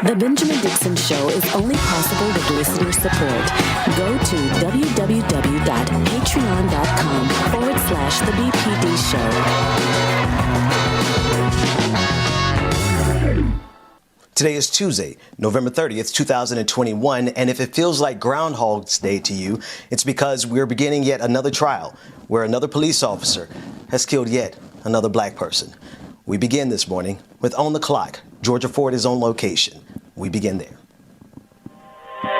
The Benjamin Dixon Show is only possible with listener support. Go to www.patreon.com/The BPD Show. Today is Tuesday, November 30th, 2021, and if it feels like Groundhog's Day to you, it's because we're beginning yet another trial where another police officer has killed yet another black person. We begin this morning with On the Clock. Georgia Ford is on location. We begin there. I'm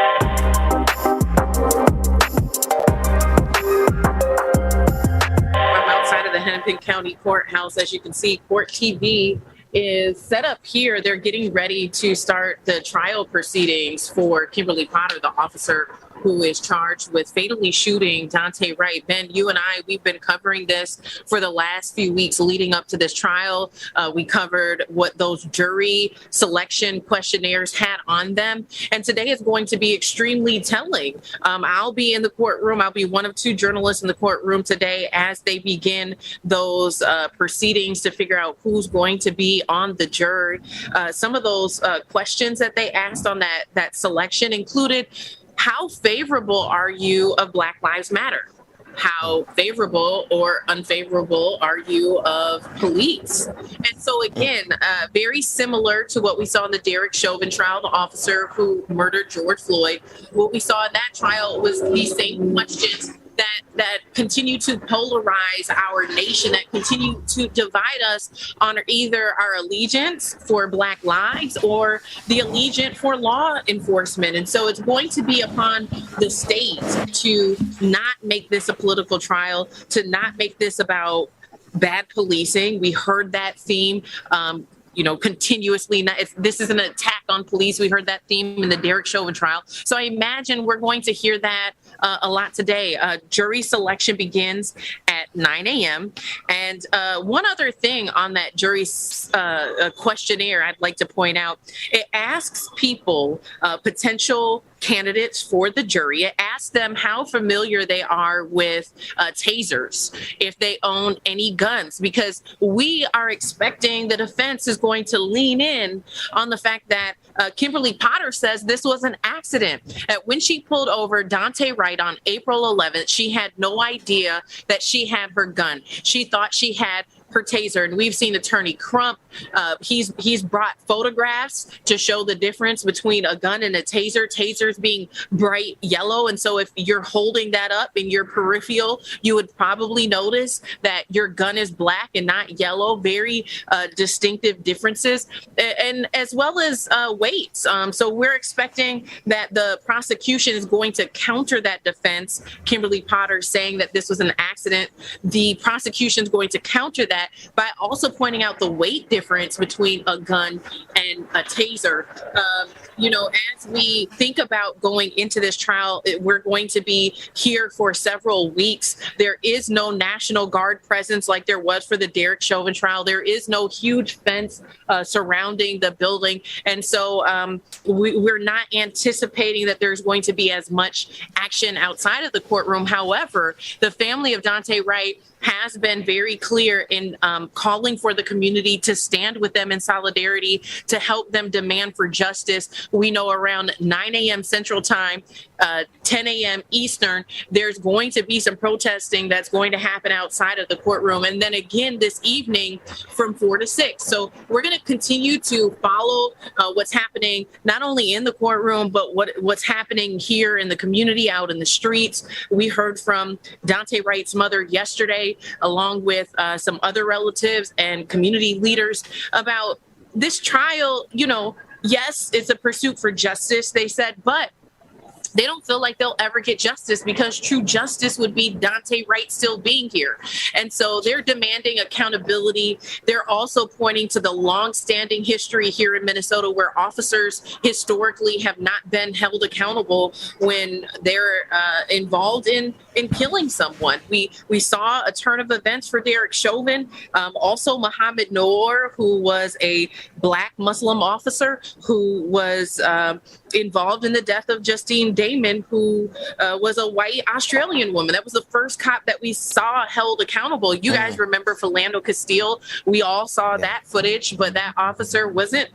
outside of the Hennepin County Courthouse. As you can see, Court TV is set up here. They're getting ready to start the trial proceedings for Kimberly Potter, the officer who is charged with fatally shooting Daunte Wright. Ben, you and I, we've been covering this for the last few weeks leading up to this trial. We covered what those jury selection questionnaires had on them. And today is going to be extremely telling. I'll be in the courtroom. I'll be one of two journalists in the courtroom today as they begin those proceedings to figure out who's going to be on the jury. Some of those questions that they asked on that selection included, how favorable are you of Black Lives Matter? How favorable or unfavorable are you of police? And so again, very similar to what we saw in the Derek Chauvin trial, the officer who murdered George Floyd. What we saw in that trial was these same questions that continue to polarize our nation, that continue to divide us on either our allegiance for Black lives or the allegiance for law enforcement. And so it's going to be upon the state to not make this a political trial, to not make this about bad policing. We heard that theme continuously. This is an attack on police. We heard that theme in the Derek Chauvin trial. So I imagine we're going to hear that a lot today. Jury selection begins at 9 a.m. And one other thing on that jury questionnaire I'd like to point out, it asks people, potential candidates for the jury, it asks them how familiar they are with tasers, if they own any guns, because we are expecting the defense is going to lean in on the fact that Kimberly Potter says this was an accident. When she pulled over Daunte Wright on April 11th, she had no idea that she had her gun. She thought she had her taser. And we've seen Attorney Crump. He's brought photographs to show the difference between a gun and a taser. Tasers being bright yellow. And so if you're holding that up in your peripheral, you would probably notice that your gun is black and not yellow. Very distinctive differences, and as well as weights. So we're expecting that the prosecution is going to counter that defense. Kimberly Potter saying that this was an accident. The prosecution is going to counter that by also pointing out the weight difference between a gun and a taser. As we think about going into this trial, we're going to be here for several weeks. There is no National Guard presence like there was for the Derek Chauvin trial. There is no huge fence surrounding the building. And so we're not anticipating that there's going to be as much action outside of the courtroom. However, the family of Daunte Wright has been very clear in calling for the community to stand with them in solidarity, to help them demand for justice. We know around 9 a.m. Central Time, 10 a.m. Eastern, there's going to be some protesting that's going to happen outside of the courtroom. And then again this evening from 4 to 6. So we're going to continue to follow what's happening, not only in the courtroom, but what's happening here in the community, out in the streets. We heard from Daunte Wright's mother yesterday, along with some other relatives and community leaders, about this trial. Yes, it's a pursuit for justice, they said, but they don't feel like they'll ever get justice, because true justice would be Daunte Wright still being here. And so they're demanding accountability. They're also pointing to the longstanding history here in Minnesota where officers historically have not been held accountable when they're involved in killing someone. We saw a turn of events for Derek Chauvin. Also Muhammad Noor, who was a Black Muslim officer who was involved in the death of Justine Day Damon, who was a white Australian woman. That was the first cop that we saw held accountable. You guys remember Philando Castile? We all saw that footage, but that officer wasn't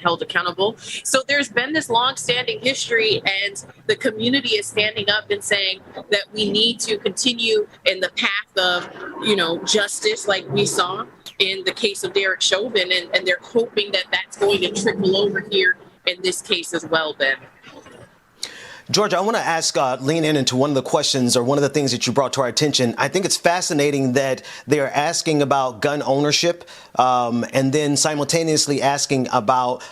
held accountable. So there's been this long-standing history, and the community is standing up and saying that we need to continue in the path of, justice, like we saw in the case of Derek Chauvin, and they're hoping that that's going to trickle over here in this case as well, Ben. Georgia, I want to lean into one of the questions or one of the things that you brought to our attention. I think it's fascinating that they are asking about gun ownership and then simultaneously asking about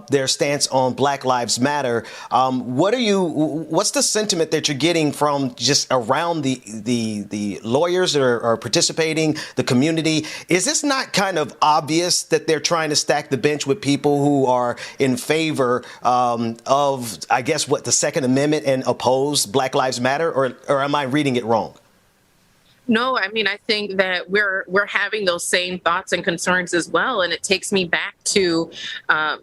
their stance on Black Lives Matter. What's the sentiment that you're getting from just around the lawyers that are participating, the community? Is this not kind of obvious that they're trying to stack the bench with people who are in favor of, I guess, the Second Amendment and oppose Black Lives Matter, or am I reading it wrong? No, I mean, I think that we're having those same thoughts and concerns as well. And it takes me back to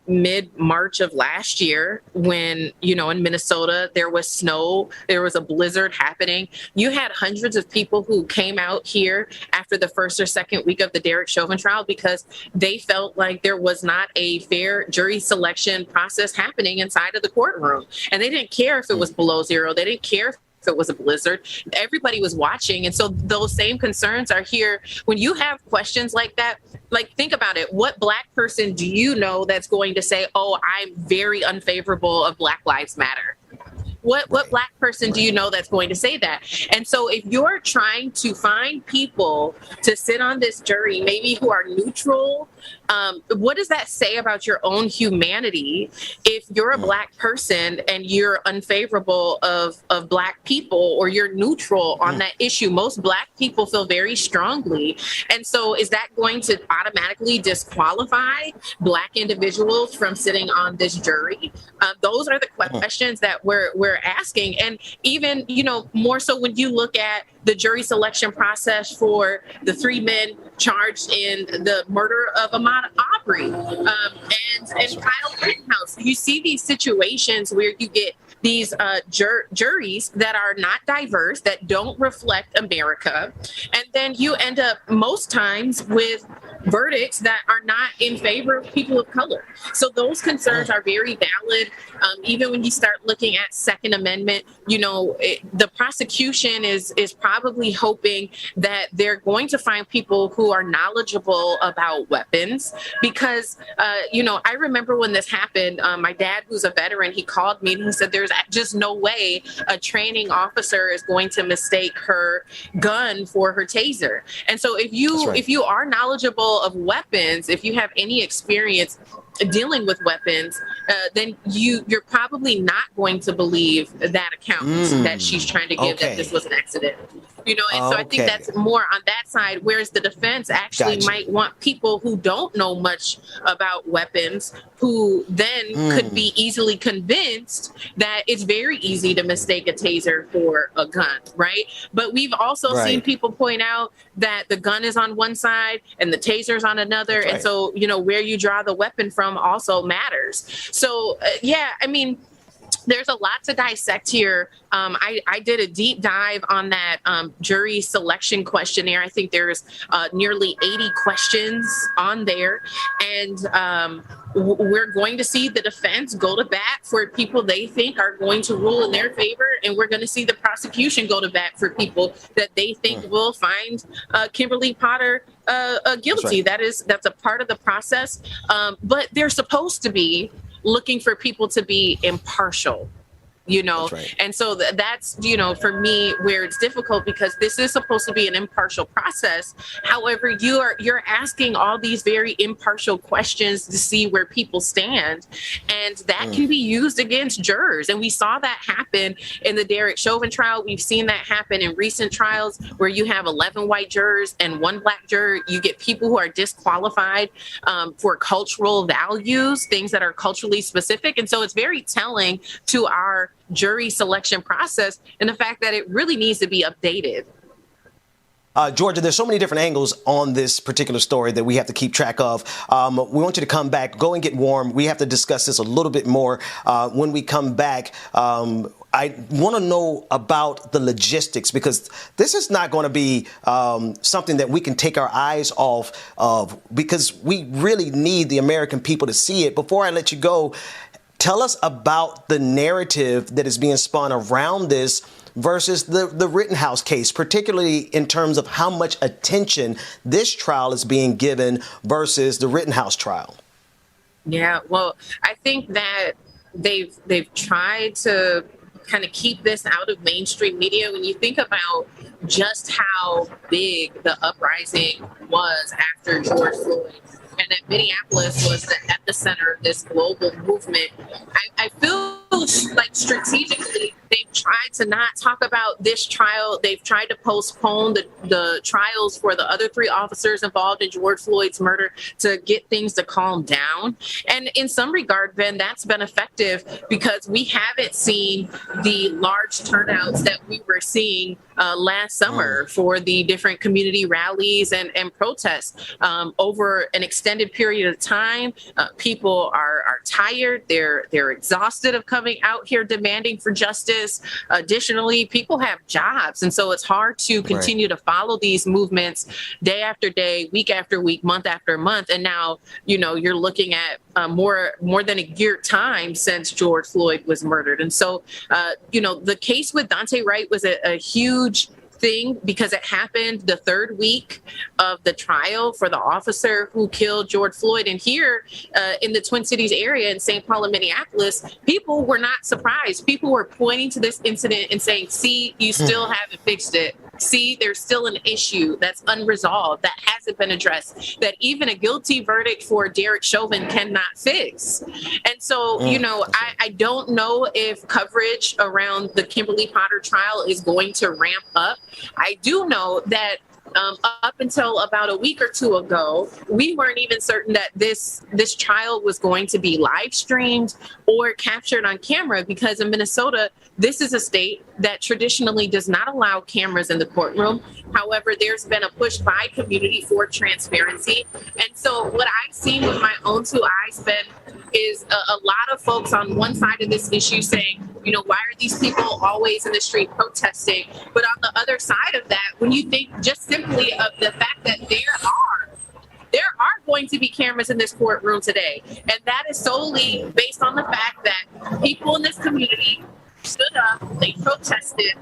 mid-March of last year when, in Minnesota, there was snow, there was a blizzard happening. You had hundreds of people who came out here after the first or second week of the Derek Chauvin trial because they felt like there was not a fair jury selection process happening inside of the courtroom. And they didn't care if it was below zero. They didn't care if it was a blizzard. Everybody was watching. And so those same concerns are here. When you have questions like that, like, think about it. What Black person do you know that's going to say, oh, I'm very unfavorable of Black Lives Matter? What Black person do you know that's going to say that? And so if you're trying to find people to sit on this jury, maybe who are neutral, what does that say about your own humanity if you're a Black person and you're unfavorable of Black people, or you're neutral on that issue? Most Black people feel very strongly. And so is that going to automatically disqualify Black individuals from sitting on this jury? Those are the questions that we're asking. And even, more so when you look at the jury selection process for the 3 men charged in the murder of Ahmaud Arbery and Kyle Rittenhouse. You see these situations where you get these juries that are not diverse, that don't reflect America. And then you end up most times with verdicts that are not in favor of people of color. So those concerns are very valid. Even when you start looking at Second Amendment, the prosecution is probably hoping that they're going to find people who are knowledgeable about weapons. Because, I remember when this happened, my dad, who's a veteran, he called me and he said, there's just no way a training officer is going to mistake her gun for her taser. And so if you are knowledgeable of weapons, if you have any experience dealing with weapons, then you're probably not going to believe that account that she's trying to give, that this was an accident. And so I think that's more on that side, whereas the defense actually might want people who don't know much about weapons, who then could be easily convinced that it's very easy to mistake a taser for a gun, right? But we've also seen people point out that the gun is on one side and the taser's on another. And so, where you draw the weapon from also matters. So, there's a lot to dissect here. I did a deep dive on that jury selection questionnaire. I think there's nearly 80 questions on there. And we're going to see the defense go to bat for people they think are going to rule in their favor. And we're going to see the prosecution go to bat for people that they think will find Kimberly Potter guilty. That's a part of the process. But they're supposed to be looking for people to be impartial. And so that's, for me, where it's difficult, because this is supposed to be an impartial process. However, you're asking all these very impartial questions to see where people stand, and that can be used against jurors. And we saw that happen in the Derek Chauvin trial. We've seen that happen in recent trials where you have 11 white jurors and 1 Black juror. You get people who are disqualified for cultural values, things that are culturally specific. And so it's very telling to our jury selection process, and the fact that it really needs to be updated. Georgia, there's so many different angles on this particular story that we have to keep track of. We want you to come back, go and get warm. We have to discuss this a little bit more when we come back. I want to know about the logistics, because this is not going to be something that we can take our eyes off of, because we really need the American people to see it. Before I let you go, tell us about the narrative that is being spun around this versus the Rittenhouse case, particularly in terms of how much attention this trial is being given versus the Rittenhouse trial. Yeah, well, I think that they've tried to kind of keep this out of mainstream media. When you think about just how big the uprising was after George Floyd, and that Minneapolis was the epicenter of this global movement, I feel like strategically they've tried to not talk about this trial. They've tried to postpone the trials for the other 3 officers involved in George Floyd's murder to get things to calm down. And in some regard, Ben, that's been effective, because we haven't seen the large turnouts that we were seeing last summer for the different community rallies and protests over an extended period of time. People are tired. They're exhausted of coming out here demanding for justice. Additionally, people have jobs. And so it's hard to continue to follow these movements day after day, week after week, month after month. And now, you're looking at more than a year time since George Floyd was murdered. And so, the case with Daunte Wright was a huge thing, because it happened the 3rd week of the trial for the officer who killed George Floyd. And here in the Twin Cities area, in St. Paul and Minneapolis, people were not surprised. People were pointing to this incident and saying, see, you still haven't fixed it. See, there's still an issue that's unresolved, that hasn't been addressed, that even a guilty verdict for Derek Chauvin cannot fix. And so, I don't know if coverage around the Kimberly Potter trial is going to ramp up. I do know that up until about a week or 2 ago, we weren't even certain that this trial was going to be live streamed or captured on camera, because in Minnesota, this is a state that traditionally does not allow cameras in the courtroom. However, there's been a push by community for transparency. And so what I've seen with my own 2 eyes, Ben, is a lot of folks on one side of this issue saying, why are these people always in the street protesting? But on the other side of that, when you think just simply of the fact that there are going to be cameras in this courtroom today, and that is solely based on the fact that people in this community stood up, they protested.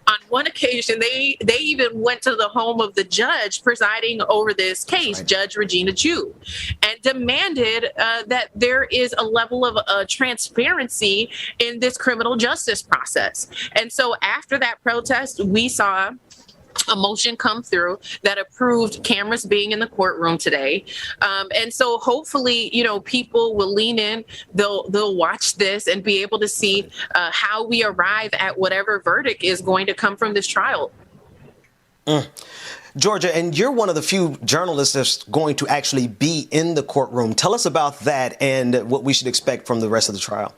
On one occasion, they even went to the home of the judge presiding over this case, Judge Regina Chu, and demanded that there is a level of transparency in this criminal justice process. And so after that protest, we saw a motion come through that approved cameras being in the courtroom today. And so hopefully, people will lean in, they'll watch this and be able to see how we arrive at whatever verdict is going to come from this trial. Georgia, and you're one of the few journalists that's going to actually be in the courtroom. Tell us about that and what we should expect from the rest of the trial.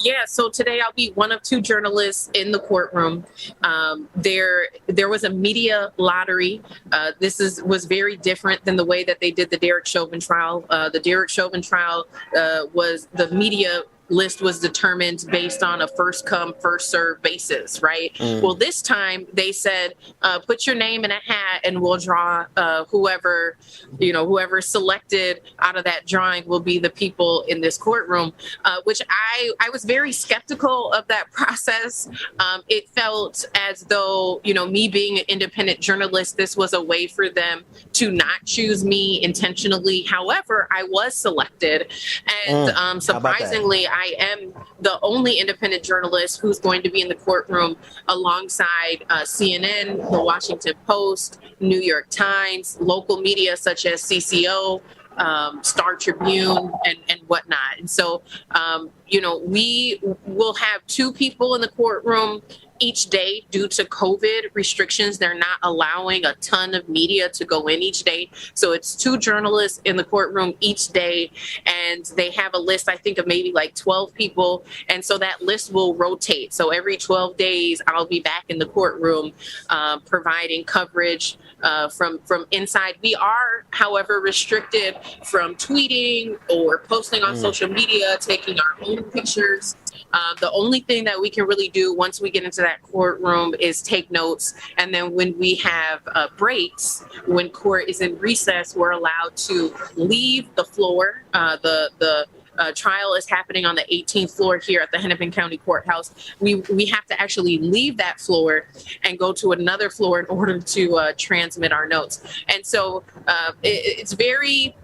Yeah, so today I'll be one of 2 journalists in the courtroom. There was a media lottery. This was very different than the way that they did the Derek Chauvin trial. The Derek Chauvin trial was the media list was determined based on a first come, first served basis, right? Well, this time they said, put your name in a hat and we'll draw whoever selected out of that drawing will be the people in this courtroom, which I was very skeptical of that process. It felt as though, me being an independent journalist, this was a way for them to not choose me intentionally. However, I was selected, and surprisingly, I am the only independent journalist who's going to be in the courtroom alongside CNN, The Washington Post, New York Times, local media such as CCO, Star Tribune, and whatnot. And so, we will have 2 people in the courtroom each day due to COVID restrictions. They're not allowing a ton of media to go in each day. So it's 2 journalists in the courtroom each day. And they have a list, I think, of maybe like 12 people. And so that list will rotate. So every 12 days, I'll be back in the courtroom providing coverage from inside. We are, however, restricted from tweeting or posting on social media, taking our own pictures. The only thing that we can really do once we get into that courtroom is take notes. And then when we have breaks, when court is in recess, we're allowed to leave the floor. The trial is happening on the 18th floor here at the Hennepin County Courthouse. We have to actually leave that floor and go to another floor in order to transmit our notes. And so it's very,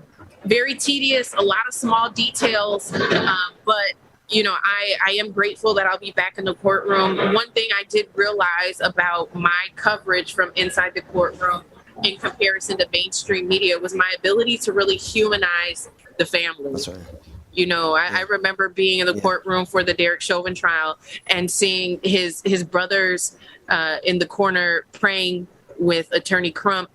very tedious, a lot of small details, but I am grateful that I'll be back in the courtroom. One thing I did realize about my coverage from inside the courtroom in comparison to mainstream media was my ability to really humanize the family. That's right. I remember being in the courtroom for the Derek Chauvin trial and seeing his brothers in the corner praying with Attorney Crump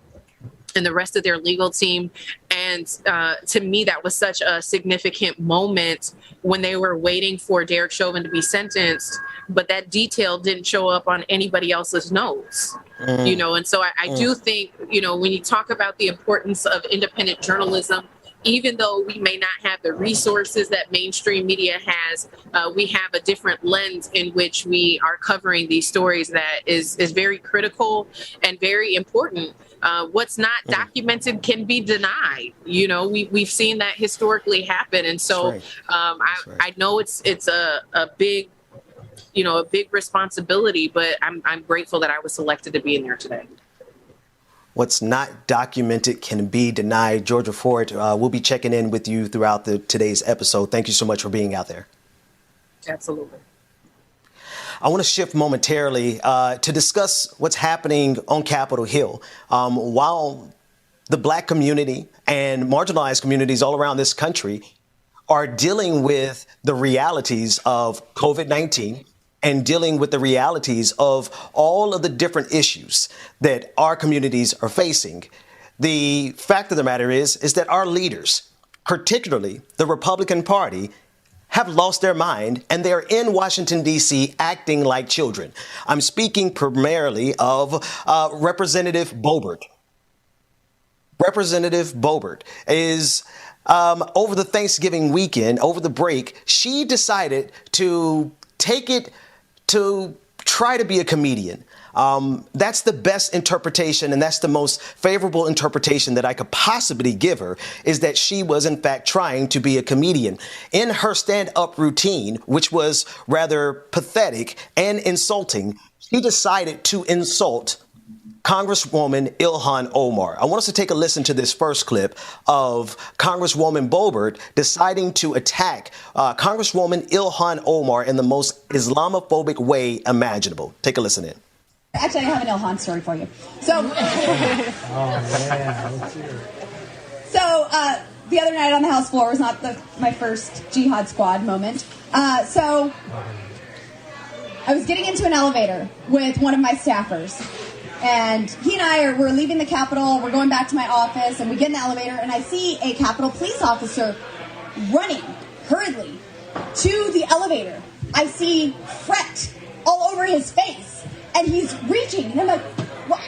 and the rest of their legal team. And to me, that was such a significant moment when they were waiting for Derek Chauvin to be sentenced, but that detail didn't show up on anybody else's notes. And so I do think, when you talk about the importance of independent journalism, even though we may not have the resources that mainstream media has, we have a different lens in which we are covering these stories that is very critical and very important. What's not documented can be denied. We've seen that historically happen. And so I know it's a big, a big responsibility, but I'm grateful that I was selected to be in there today. What's not documented can be denied. Georgia Ford, we'll be checking in with you throughout today's episode. Thank you so much for being out there. Absolutely. I want to shift momentarily to discuss what's happening on Capitol Hill. While the Black community and marginalized communities all around this country are dealing with the realities of COVID-19, and dealing with the realities of all of the different issues that our communities are facing. The fact of the matter is that our leaders, particularly the Republican Party, have lost their mind and they're in Washington, D.C. acting like children. I'm speaking primarily of Representative Boebert. Representative Boebert is over the Thanksgiving weekend, over the break, she decided to take it to try to be a comedian. That's the best interpretation, and that's the most favorable interpretation that I could possibly give her, is that she was, in fact, trying to be a comedian. In her stand-up routine, which was rather pathetic and insulting, she decided to insult Congresswoman Ilhan Omar. I want us to take a listen to this first clip of Congresswoman Boebert deciding to attack Congresswoman Ilhan Omar in the most Islamophobic way imaginable. Take a listen in. Actually, I have an Ilhan story for you. The other night on the House floor was not my first Jihad Squad moment. So I was getting into an elevator with one of my staffers. And he and I we're leaving the Capitol, we're going back to my office, and we get in the elevator, and I see a Capitol police officer running hurriedly to the elevator. I see fret all over his face, and he's reaching, and I'm like, what?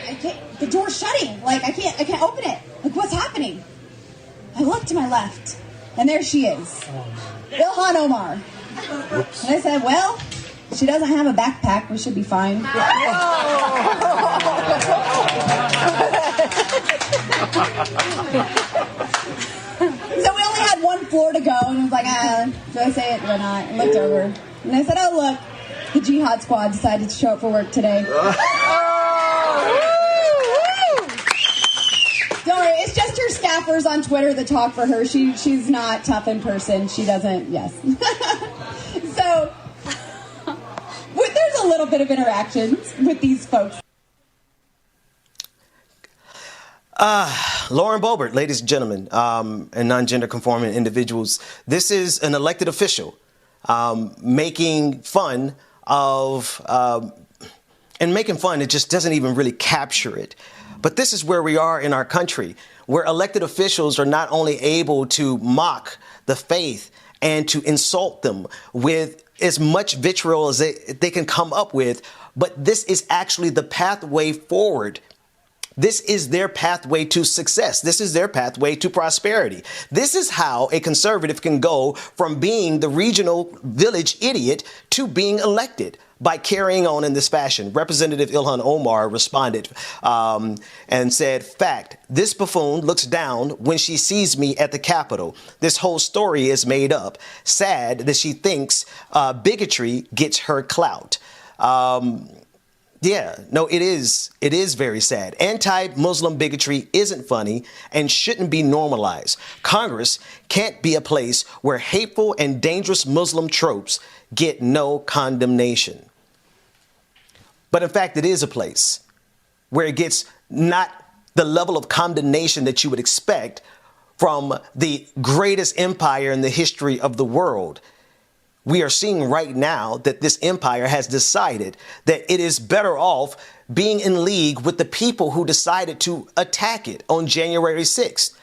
The door's shutting, I can't open it. What's happening? I look to my left, and there she is, Ilhan Omar. Oops. And I said, well, she doesn't have a backpack. We should be fine. So we only had one floor to go, and I was like, do I say it or not? I looked over, and I said, oh, look, the Jihad Squad decided to show up for work today. Don't worry, it's just her staffers on Twitter that talk for her. She's not tough in person. She doesn't, yes. So there's a little bit of interactions with these folks. Lauren Boebert, ladies and gentlemen, and non-gender conforming individuals, this is an elected official making fun of, and making fun, it just doesn't even really capture it. But this is where we are in our country, where elected officials are not only able to mock the faith and to insult them with as much vitriol as they can come up with, but this is actually the pathway forward This is their pathway to success. This is their pathway to prosperity. This is how a conservative can go from being the regional village idiot to being elected, by carrying on in this fashion. Representative Ilhan Omar responded and said, "Fact, this buffoon looks down when she sees me at the Capitol. This whole story is made up. Sad that she thinks bigotry gets her clout." It is very sad. Anti-Muslim bigotry isn't funny and shouldn't be normalized. Congress can't be a place where hateful and dangerous Muslim tropes get no condemnation. But in fact, it is a place where it gets not the level of condemnation that you would expect from the greatest empire in the history of the world. We are seeing right now that this empire has decided that it is better off being in league with the people who decided to attack it on January 6th.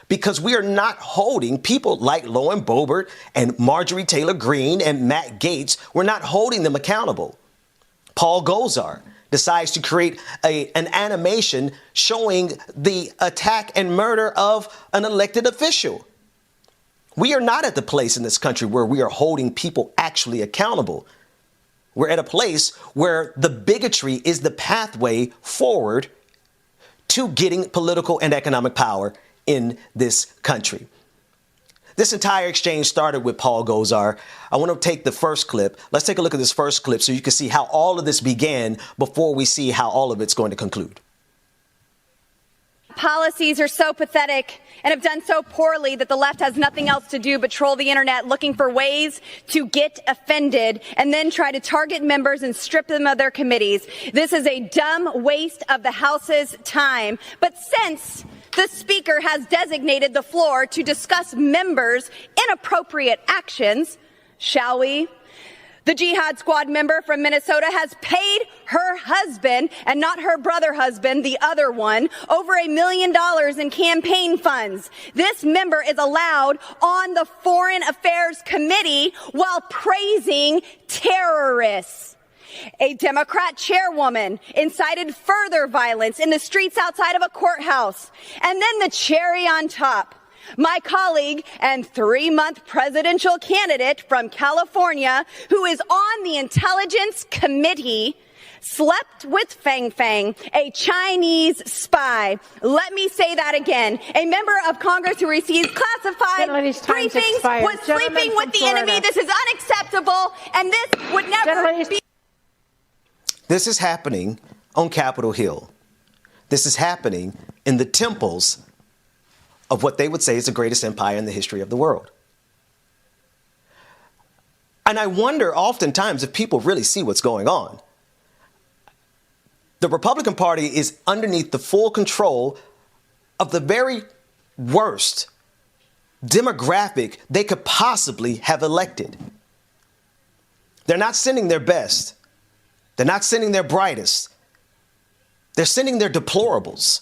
Because we are not holding people like Lauren Boebert and Marjorie Taylor Greene and Matt Gaetz, we're not holding them accountable. Paul Gosar decides to create an animation showing the attack and murder of an elected official. We are not at the place in this country where we are holding people actually accountable. We're at a place where the bigotry is the pathway forward to getting political and economic power in this country. This entire exchange started with Paul Gosar. I want to take the first clip. Let's take a look at this first clip so you can see how all of this began before we see how all of it's going to conclude. Policies are so pathetic and have done so poorly that the left has nothing else to do but troll the internet looking for ways to get offended and then try to target members and strip them of their committees. This is a dumb waste of the House's time. But since the Speaker has designated the floor to discuss members' inappropriate actions, shall we? The Jihad Squad member from Minnesota has paid her husband, and not her brother husband, the other one, over $1 million in campaign funds. This member is allowed on the Foreign Affairs Committee while praising terrorists. A Democrat chairwoman incited further violence in the streets outside of a courthouse. And then the cherry on top, my colleague and 3-month presidential candidate from California, who is on the Intelligence Committee, slept with Fang Fang, a Chinese spy. Let me say that again. A member of Congress who receives classified briefings was sleeping with the enemy. This is unacceptable, and this would never be. This is happening on Capitol Hill. This is happening in the temples of what they would say is the greatest empire in the history of the world. And I wonder oftentimes if people really see what's going on. The Republican Party is underneath the full control of the very worst demographic they could possibly have elected. They're not sending their best. They're not sending their brightest. They're sending their deplorables.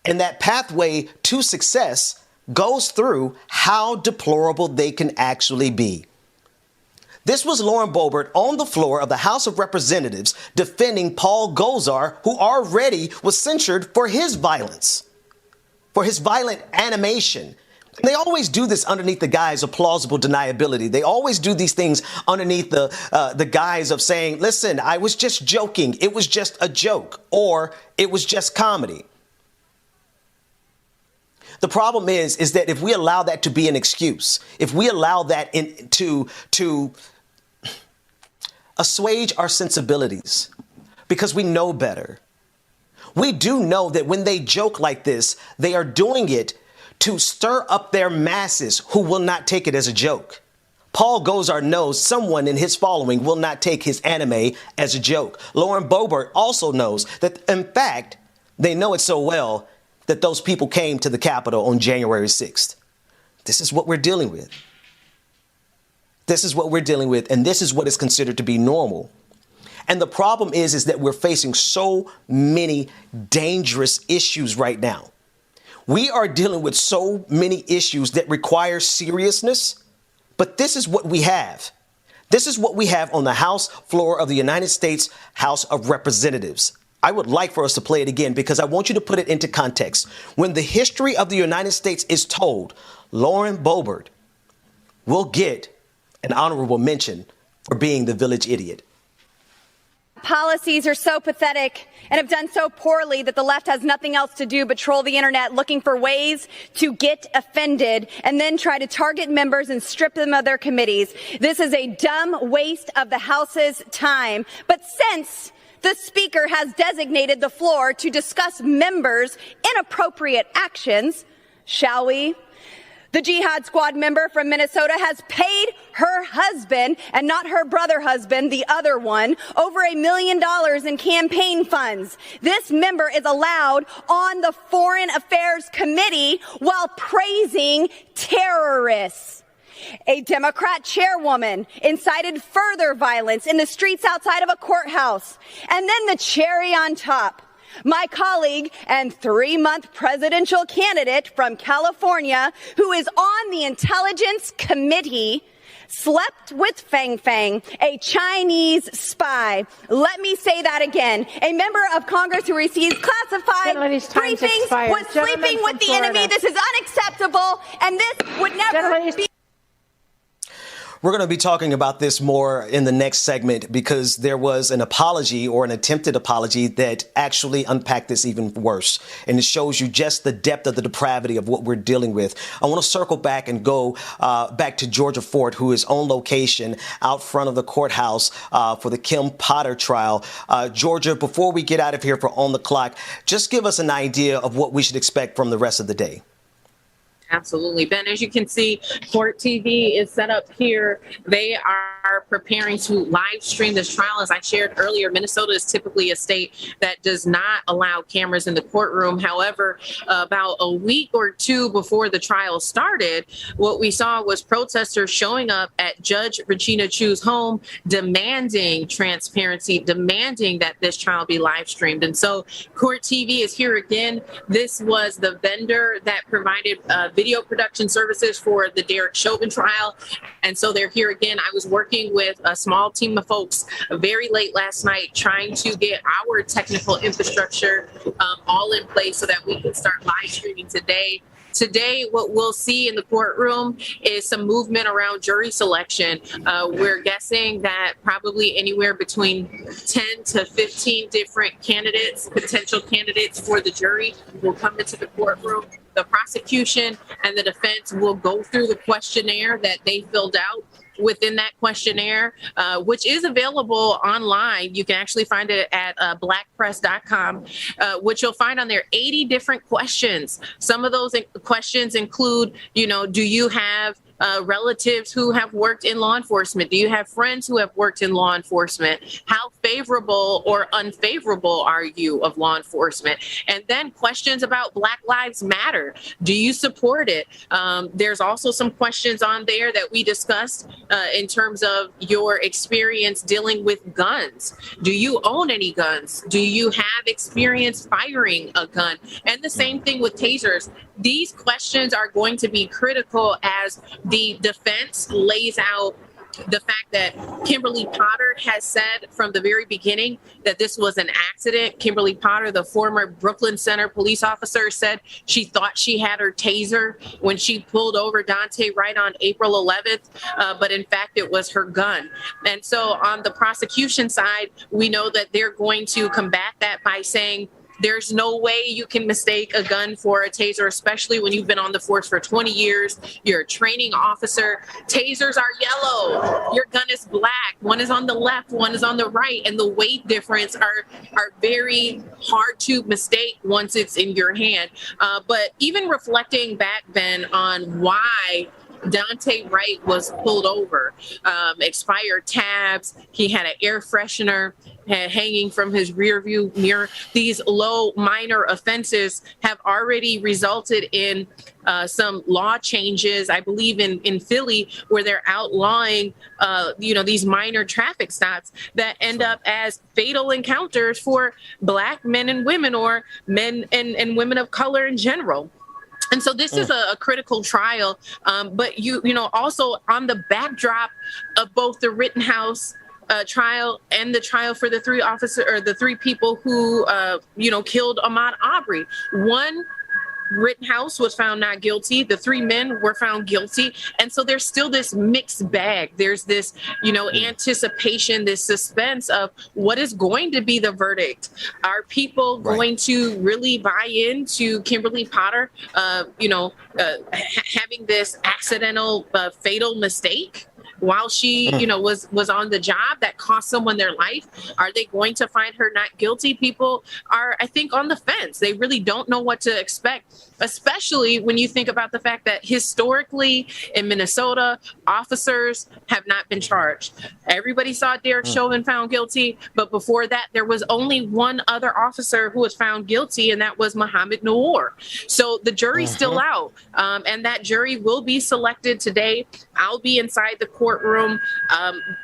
And that pathway to success goes through how deplorable they can actually be. This was Lauren Boebert on the floor of the House of Representatives defending Paul Gosar, who already was censured for his violence, for his violent animation. They always do this underneath the guise of plausible deniability. They always do these things underneath the guise of saying, listen, I was just joking. It was just a joke, or it was just comedy. The problem is that if we allow that to be an excuse, if we allow that to assuage our sensibilities because we know better, we do know that when they joke like this, they are doing it to stir up their masses who will not take it as a joke. Paul Gosar knows someone in his following will not take his anime as a joke. Lauren Boebert also knows that, in fact, they know it so well that those people came to the Capitol on January 6th. This is what we're dealing with. This is what we're dealing with, and this is what is considered to be normal. And the problem is that we're facing so many dangerous issues right now. We are dealing with so many issues that require seriousness, but this is what we have. This is what we have on the House floor of the United States House of Representatives. I would like for us to play it again because I want you to put it into context. When the history of the United States is told, Lauren Boebert will get an honorable mention for being the village idiot. Policies are so pathetic and have done so poorly that the left has nothing else to do but troll the internet looking for ways to get offended and then try to target members and strip them of their committees. This is a dumb waste of the House's time. But since the Speaker has designated the floor to discuss members' inappropriate actions, shall we? The Jihad Squad member from Minnesota has paid her husband, and not her brother husband, the other one, over $1 million in campaign funds. This member is allowed on the Foreign Affairs Committee while praising terrorists. A Democrat chairwoman incited further violence in the streets outside of a courthouse. And then the cherry on top. My colleague and 3-month presidential candidate from California, who is on the Intelligence Committee, slept with Fang Fang, a Chinese spy. Let me say that again. A member of Congress who receives classified briefings was sleeping with the enemy. This is unacceptable, and this would never be. We're going to be talking about this more in the next segment because there was an apology or an attempted apology that actually unpacked this even worse. And it shows you just the depth of the depravity of what we're dealing with. I want to circle back and go back to Georgia Fort, who is on location out front of the courthouse for the Kim Potter trial. Georgia, before we get out of here for On the Clock, just give us an idea of what we should expect from the rest of the day. Absolutely. Ben, as you can see, Court TV is set up here. They are preparing to live stream this trial. As I shared earlier, Minnesota is typically a state that does not allow cameras in the courtroom. However, about a week or two before the trial started, what we saw was protesters showing up at Judge Regina Chu's home, demanding transparency, demanding that this trial be live streamed. And so Court TV is here again. This was the vendor that provided video production services for the Derek Chauvin trial. And so they're here again. I was working with a small team of folks very late last night trying to get our technical infrastructure all in place so that we can start live streaming today. Today, what we'll see in the courtroom is some movement around jury selection. We're guessing that probably anywhere between 10 to 15 different candidates, potential candidates for the jury, will come into the courtroom. The prosecution and the defense will go through the questionnaire that they filled out. Within that questionnaire, which is available online. You can actually find it at blackpress.com, which you'll find on there 80 different questions. Some of those questions include, do you have relatives who have worked in law enforcement? Do you have friends who have worked in law enforcement? How favorable or unfavorable are you of law enforcement? And then questions about Black Lives Matter. Do you support it? There's also some questions on there that we discussed in terms of your experience dealing with guns. Do you own any guns? Do you have experience firing a gun? And the same thing with tasers. These questions are going to be critical as the defense lays out the fact that Kimberly Potter has said from the very beginning that this was an accident. Kimberly Potter, the former Brooklyn Center police officer, said she thought she had her taser when she pulled over Dante Wright on April 11th, but in fact it was her gun. And so on the prosecution side, we know that they're going to combat that by saying, there's no way you can mistake a gun for a taser, especially when you've been on the force for 20 years. You're a training officer. Tasers are yellow. Your gun is black. One is on the left, one is on the right. And the weight difference are very hard to mistake once it's in your hand. But even reflecting back, Ben, on why Dante Wright was pulled over, expired tabs, he had an air freshener hanging from his rear view mirror. These low minor offenses have already resulted in some law changes, I believe in Philly, where they're outlawing, these minor traffic stops that end up as fatal encounters for Black men and women, or men and women of color in general. And so this is a critical trial, but you know, also on the backdrop of both the Rittenhouse trial and the trial for the three people who, killed Ahmaud Arbery. One, Rittenhouse was found not guilty. The three men were found guilty. And so there's still this mixed bag. There's this, anticipation, this suspense of what is going to be the verdict. Are people going to really buy into Kimberly Potter, having this accidental, fatal mistake while she, was on the job that cost someone their life? Are they going to find her not guilty? People are, I think, on the fence. They really don't know what to expect, especially when you think about the fact that historically in Minnesota, officers have not been charged. Everybody saw Derek Chauvin found guilty, but before that, there was only one other officer who was found guilty, and that was Muhammad Noor. So the jury's still out, and that jury will be selected today. I'll be inside the courtroom.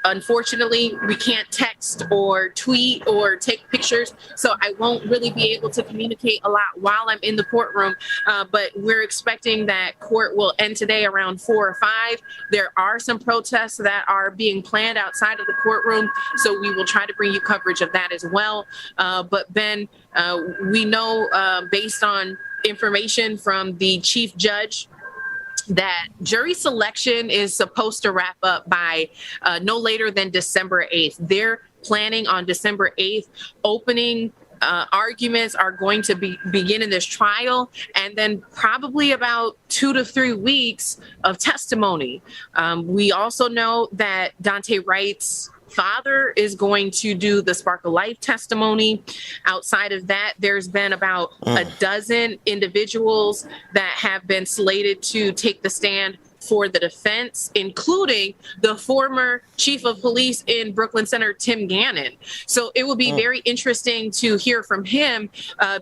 Unfortunately, we can't text or tweet or take pictures, so I won't really be able to communicate a lot while I'm in the courtroom. But we're expecting that court will end today around 4 or 5. There are some protests that are being planned outside of the courtroom, so we will try to bring you coverage of that as well. But Ben, we know based on information from the chief judge that jury selection is supposed to wrap up by no later than December 8th. They're planning on December 8th. Opening arguments are going to begin in this trial, and then probably about 2 to 3 weeks of testimony. We also know that Daunte Wright's father is going to do the Spark of Life testimony. Outside of that, there's been about a dozen individuals that have been slated to take the stand for the defense, including the former chief of police in Brooklyn Center, Tim Gannon. So it will be very interesting to hear from him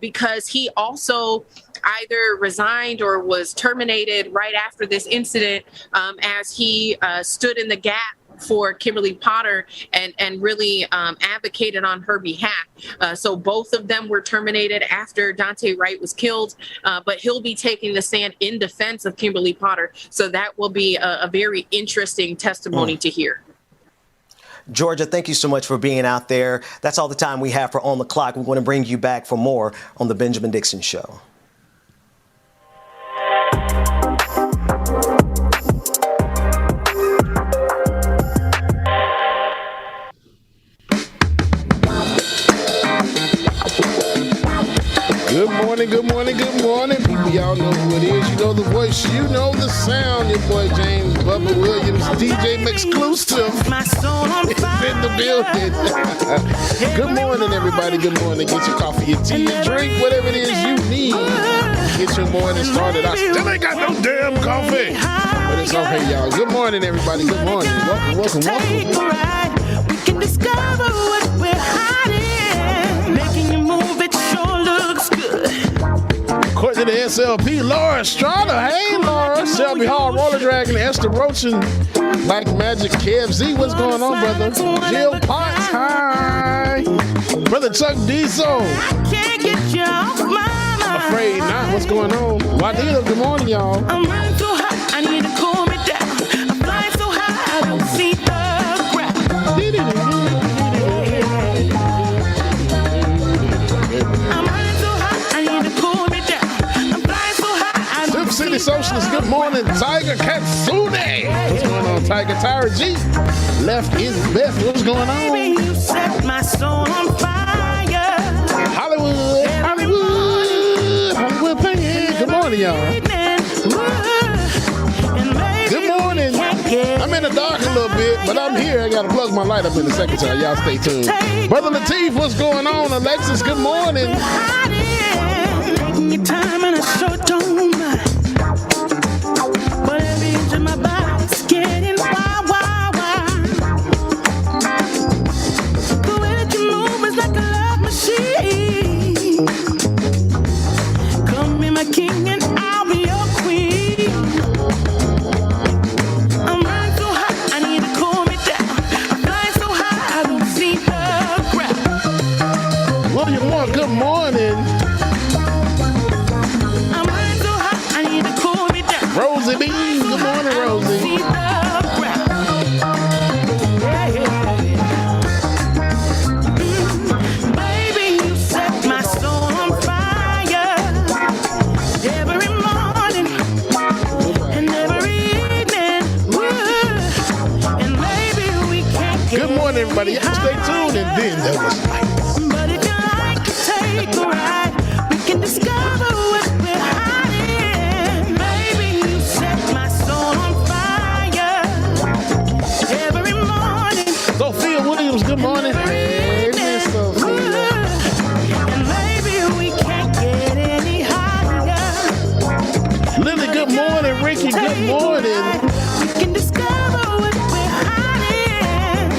because he also either resigned or was terminated right after this incident as he stood in the gap for Kimberly Potter and really advocated on her behalf. So both of them were terminated after Daunte Wright was killed, but he'll be taking the stand in defense of Kimberly Potter. So that will be a very interesting testimony to hear. Georgia, thank you so much for being out there. That's all the time we have for On the Clock. We're going to bring you back for more on The Benjamin Dixon Show. Good morning, good morning, good morning. People, y'all know who it is. You know the voice, you know the sound. Your boy James Bubba Williams, DJ Exclusive, in the building. Good morning, everybody. Good morning. Get your coffee, your tea, your drink, whatever it is you need. Get your morning started. I still ain't got no damn coffee, but it's okay, y'all. Good morning, everybody. Good morning. Welcome. We can discover what we're hiding. Making you move, it sure looks good. According to the SLP, Laura Estrada. Hey, Laura. Shelby Hall, Roller Dragon, Esther Roach, and Black Magic, KFZ. What's going on, brother? Jill Potts. Hi. Brother Chuck Diesel. I can't get you off my mind. Afraid not. What's going on? Juanita, good morning, y'all. I'm running too hot. I need to cool me down. I'm flying so high. I don't see the ground. I'm running too hot. I need to cool me down. I'm flying so high. I don't see City Socialist, good morning. Tiger Katsune. What's going on, Tiger? Tyra G. Left is best. What's going on? Baby, you set my soul on fire. Hollywood. Good morning, y'all. Good morning. I'm in the dark a little bit, but I'm here. I gotta plug my light up in a second, so y'all stay tuned. Brother Lateef, what's going on? Alexis, good morning. Taking your time and I sure don't mind. But every inch of my body's getting wild. The way that you move is like a love machine. Come be my king and I'll be your queen. I'm running so hot, I need to cool me down. I'm flying so high, I don't see the ground. William Moore, good morning. I'm running morning, everybody. Y'all stay tuned. And then there was lights. But if you like to take a ride, we can discover what we're hiding. Baby, you set my soul on fire every morning. Sophia Williams, good morning. Hey, Miss Sophia. And maybe we can't get any higher. Lily, good morning. Ricky, good morning. We can discover what we're hiding.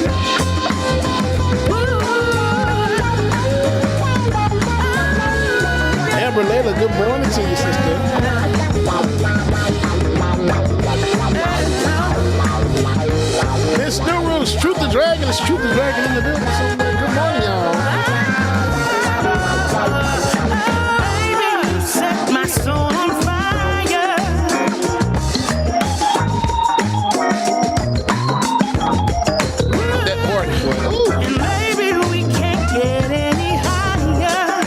Amber Layla, good morning to you, sister. Miss New Rules, Truth the Dragon. It's Truth the Dragon in the building. So, good morning, y'all. Baby, you set my soul on fire. That part, boy. Ooh. And maybe we can't get any higher.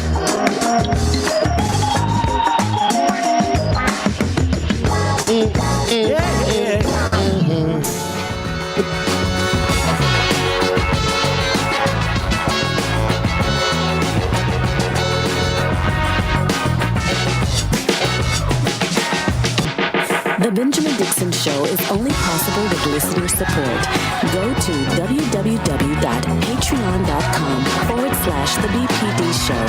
The Benjamin Dixon Show is only possible with listener support. Go to www.patreon.com/The BPD Show.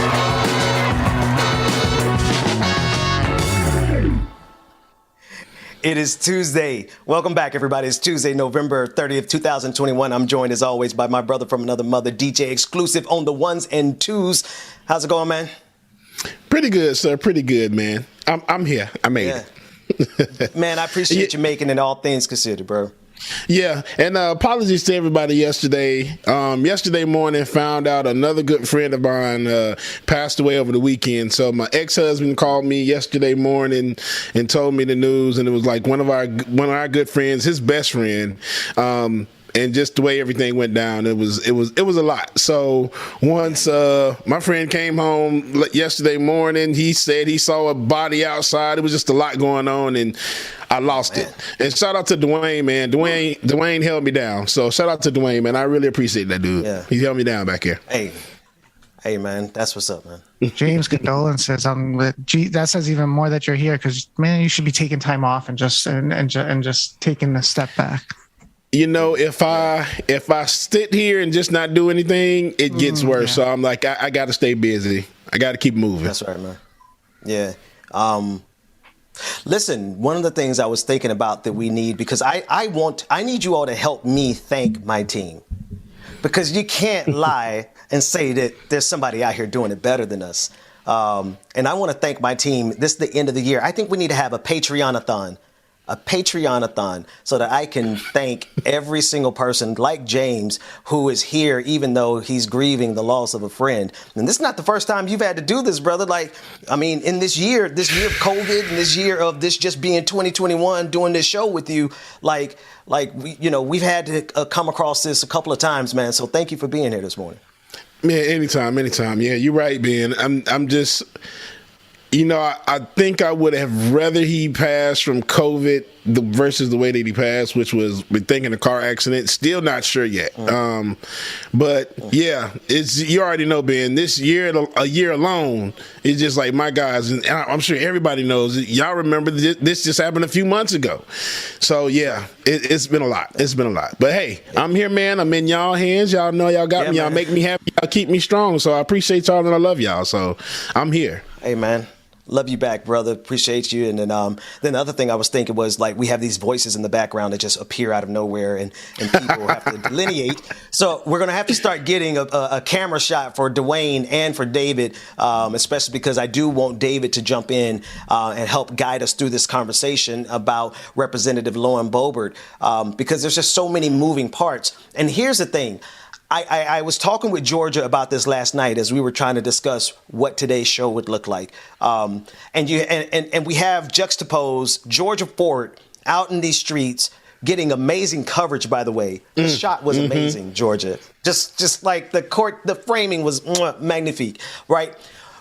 It is Tuesday. Welcome back, everybody. It's Tuesday, November 30th, 2021. I'm joined, as always, by my brother from another mother, DJ Exclusive on the ones and twos. How's it going, man? Pretty good, sir. Pretty good, man. I'm here. I made it. Man, I appreciate you making it, all things considered, bro. Yeah, and apologies to everybody yesterday. Yesterday morning, found out another good friend of mine passed away over the weekend. So my ex-husband called me yesterday morning and told me the news, and it was like one of our good friends, his best friend. And just the way everything went down, it was a lot. So once my friend came home yesterday morning, he said he saw a body outside. It was just a lot going on, and I lost it. And shout out to Dwayne, man. Dwayne held me down. So shout out to Dwayne, man. I really appreciate that dude. Yeah. He held me down back here. Hey, man. That's what's up, man. James condolences. That says even more that you're here, because man, you should be taking time off and just taking a step back. You know, if I sit here and just not do anything, it gets worse. Yeah. So I'm like, I got to stay busy. I got to keep moving. That's right, man. Yeah. Listen, one of the things I was thinking about that we need, because I need you all to help me thank my team, because you can't lie and say that there's somebody out here doing it better than us. And I want to thank my team. This is the end of the year. I think we need to have a Patreon-a-thon so that I can thank every single person like James who is here, even though he's grieving the loss of a friend. And this is not the first time you've had to do this, brother. Like, I mean, in this year of COVID and this year of this just being 2021, doing this show with you, we've had to come across this a couple of times, man. So thank you for being here this morning. Man, anytime. Yeah, you're right, Ben. I'm just... You know, I think I would have rather he passed from COVID versus the way that he passed, which was thinking a car accident. Still not sure yet. But yeah, you already know, Ben, this year, a year alone, is just like my guys. And I'm sure everybody knows. Y'all remember this just happened a few months ago. So yeah, it's been a lot. It's been a lot. But hey, I'm here, man. I'm in y'all hands. Y'all know y'all got me. Y'all make me happy. Y'all keep me strong. So I appreciate y'all and I love y'all. So I'm here. Hey, man. Love you back, brother. Appreciate you. And then the other thing I was thinking was, like, we have these voices in the background that just appear out of nowhere, and people have to delineate. So we're going to have to start getting a camera shot for Dwayne and for David, especially because I do want David to jump in and help guide us through this conversation about Representative Lauren Boebert, because there's just so many moving parts. And here's the thing. I was talking with Georgia about this last night as we were trying to discuss what today's show would look like. And we have juxtaposed Georgia Ford out in these streets getting amazing coverage, by the way. The shot was amazing, Georgia. Just like the framing was magnifique, right?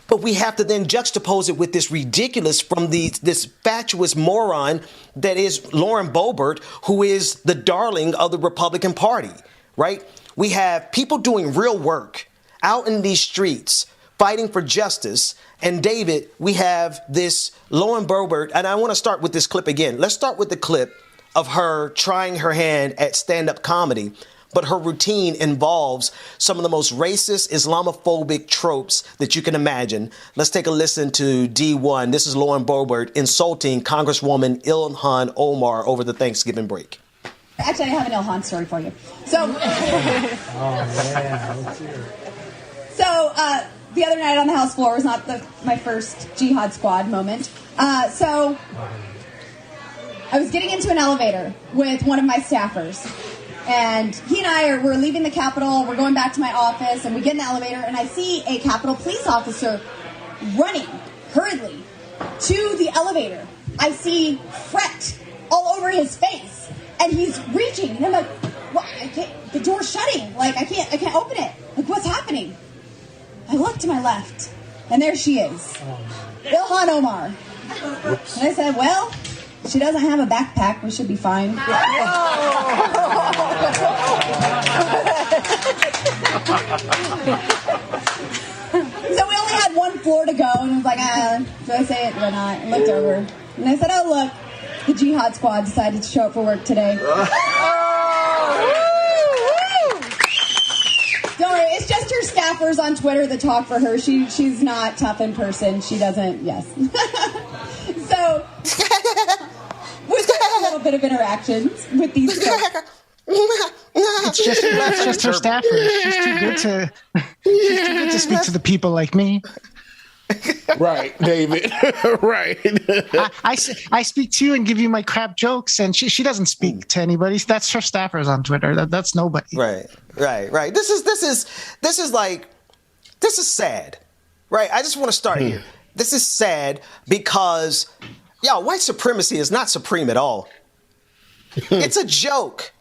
But we have to then juxtapose it with this ridiculous from this fatuous moron that is Lauren Boebert, who is the darling of the Republican Party. right? We have people doing real work out in these streets fighting for justice. And David, we have this Lauren Boebert, and I want to start with this clip again. Let's start with the clip of her trying her hand at stand-up comedy, but her routine involves some of the most racist, Islamophobic tropes that you can imagine. Let's take a listen to D1. This is Lauren Boebert insulting Congresswoman Ilhan Omar over the Thanksgiving break. Actually, I have an Ilhan story for you. So, the other night on the House floor was not my first Jihad Squad moment. So I was getting into an elevator with one of my staffers. And he and we're leaving the Capitol, we're going back to my office, and we get in the elevator, and I see a Capitol police officer running hurriedly to the elevator. I see fret all over his face, and he's reaching, and I'm like, what? The door's shutting. Like, I can't open it. Like, what's happening? I look to my left, and there she is, Ilhan Omar. Whoops. And I said, well, she doesn't have a backpack. We should be fine. So we only had one floor to go, and I was like, do I say it or not? I looked over, and I said, oh, look, the Jihad Squad decided to show up for work today. Don't worry, it's just her staffers on Twitter that talk for her. She's not tough in person. She doesn't, yes. So, we've got a little bit of interactions with these folks. It's just her staffers. She's too good to speak to the people like me. Right, David. Right. I speak to you and give you my crap jokes, and she doesn't speak to anybody. That's her staffers on Twitter. That's nobody. Right. This is sad. Right. I just want to start here. This is sad because, white supremacy is not supreme at all. It's a joke.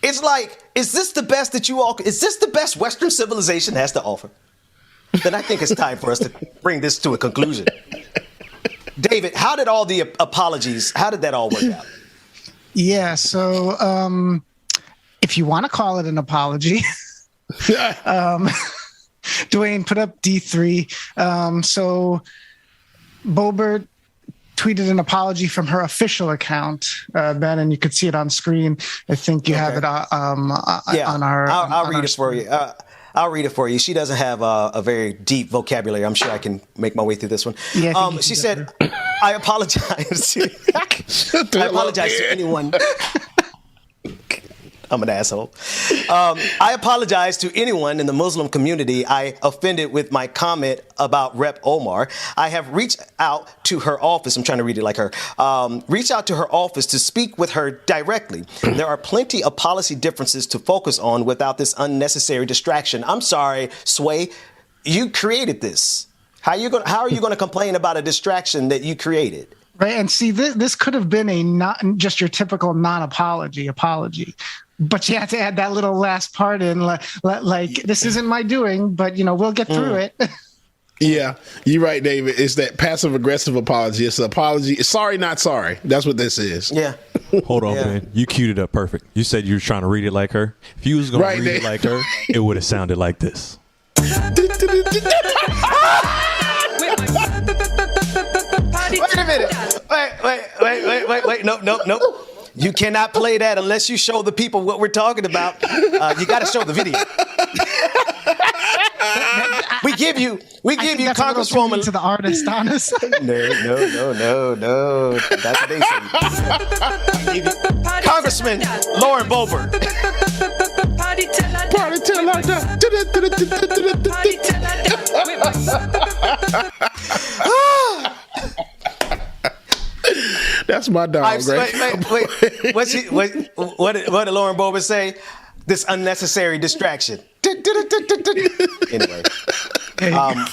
It's like, is this the best Western civilization has to offer? Then I think it's time for us to bring this to a conclusion. David, how did all the apologies, how did that all work out? Yeah, so if you want to call it an apology, Dwayne put up D3. So Boebert tweeted an apology from her official account, Ben, and you could see it on screen. I think you have it on our... I'll read it for you. I'll read it for you. She doesn't have a very deep vocabulary. I'm sure I can make my way through this one. Yeah, she said, I apologize. I apologize to anyone. I'm an asshole. I apologize to anyone in the Muslim community I offended with my comment about Rep. Omar. I have reached out to her office. I'm trying to read it like her. Reach out to her office to speak with her directly. There are plenty of policy differences to focus on without this unnecessary distraction. I'm sorry, Sway. You created this. How are you going to complain about a distraction that you created? Right. And see, this could have been a not just your typical non-apology apology. But you have to add that little last part in, like this isn't my doing, but we'll get through it. Yeah, you're right, David. It's that passive aggressive apology. It's an apology. Sorry, not sorry. That's what this is. Yeah. Hold on, man. You queued it up perfect. You said you were trying to read it like her. If you was going to read it like her, it would have sounded like this. Wait a minute. Wait. Nope. You cannot play that unless you show the people what we're talking about. You got to show the video. We give you Congresswoman to the artist, honestly. No. That's what they say. Congressman Lauren Boebert. Party till I die. That's my dog, right? Wait. What did Lauren Boebert say? This unnecessary distraction. Anyway,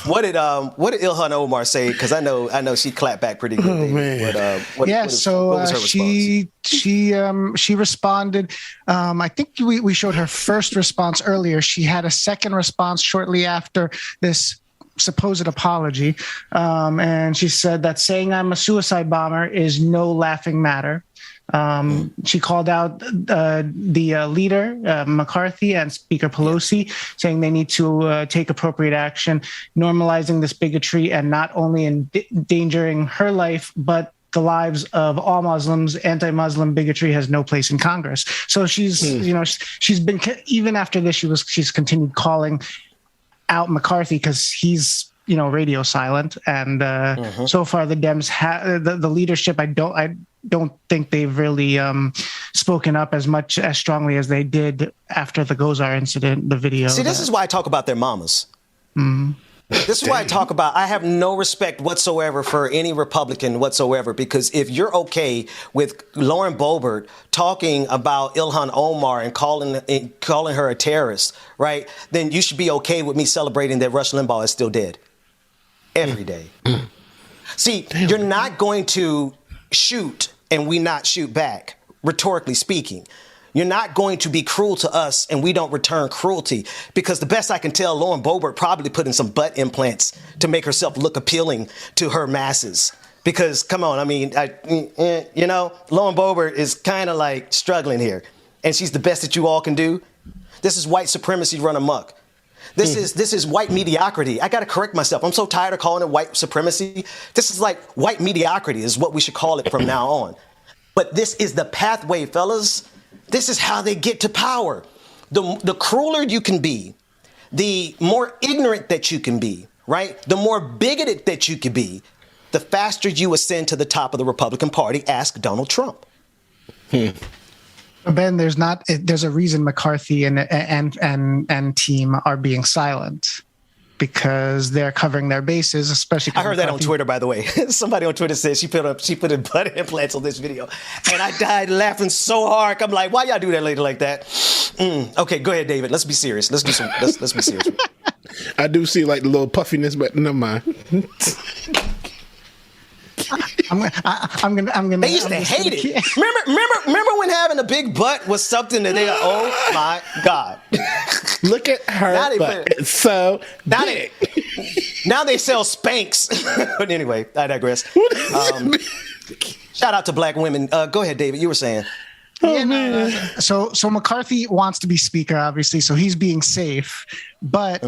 what did Ilhan Omar say? Because I know she clapped back pretty good. Oh, man. What was her response? She responded. I think we showed her first response earlier. She had a second response shortly after this supposed apology, and she said that saying I'm a suicide bomber is no laughing matter. She called out the leader, McCarthy, and Speaker Pelosi, saying they need to take appropriate action, normalizing this bigotry and not only endangering her life, but the lives of all Muslims. Anti-Muslim bigotry has no place in Congress. So she's been, even after this, she's continued calling out McCarthy because he's, radio silent. And so far the Dems the leadership, I don't think they've really spoken up as strongly as they did after the Gozar incident, the video. See, this is why I talk about their mamas. Mm-hmm. This is why I talk about, I have no respect whatsoever for any Republican whatsoever, because if you're okay with Lauren Boebert talking about Ilhan Omar and calling her a terrorist, right, then you should be okay with me celebrating that Rush Limbaugh is still dead every day. See, you're not going to shoot and we not shoot back, rhetorically speaking. You're not going to be cruel to us and we don't return cruelty, because the best I can tell, Lauren Boebert probably put in some butt implants to make herself look appealing to her masses. Because, come on, I mean, Lauren Boebert is kind of like struggling here, and she's the best that you all can do. This is white supremacy run amok. This is white mediocrity. I got to correct myself. I'm so tired of calling it white supremacy. This is like white mediocrity is what we should call it from now on. But this is the pathway, fellas. This is how they get to power. The crueler you can be, the more ignorant that you can be, right? The more bigoted that you can be, the faster you ascend to the top of the Republican Party. Ask Donald Trump. Ben, there's a reason McCarthy and team are being silent, because they're covering their bases, especially. I heard that on Twitter, by the way. Somebody on Twitter said she put in butt implants on this video, and I died laughing so hard. I'm like, why y'all do that lady like that? Okay, go ahead, David. Let's be serious. Let's be serious. I do see like the little puffiness, but never mind. I'm gonna. They used to hate it. Remember when having a big butt was something that they go, oh my God. Look at her butt. It's so big. Now they sell Spanx. But anyway, I digress. Shout out to black women. Go ahead, David. You were saying. Oh, man. So McCarthy wants to be speaker, obviously, so he's being safe. But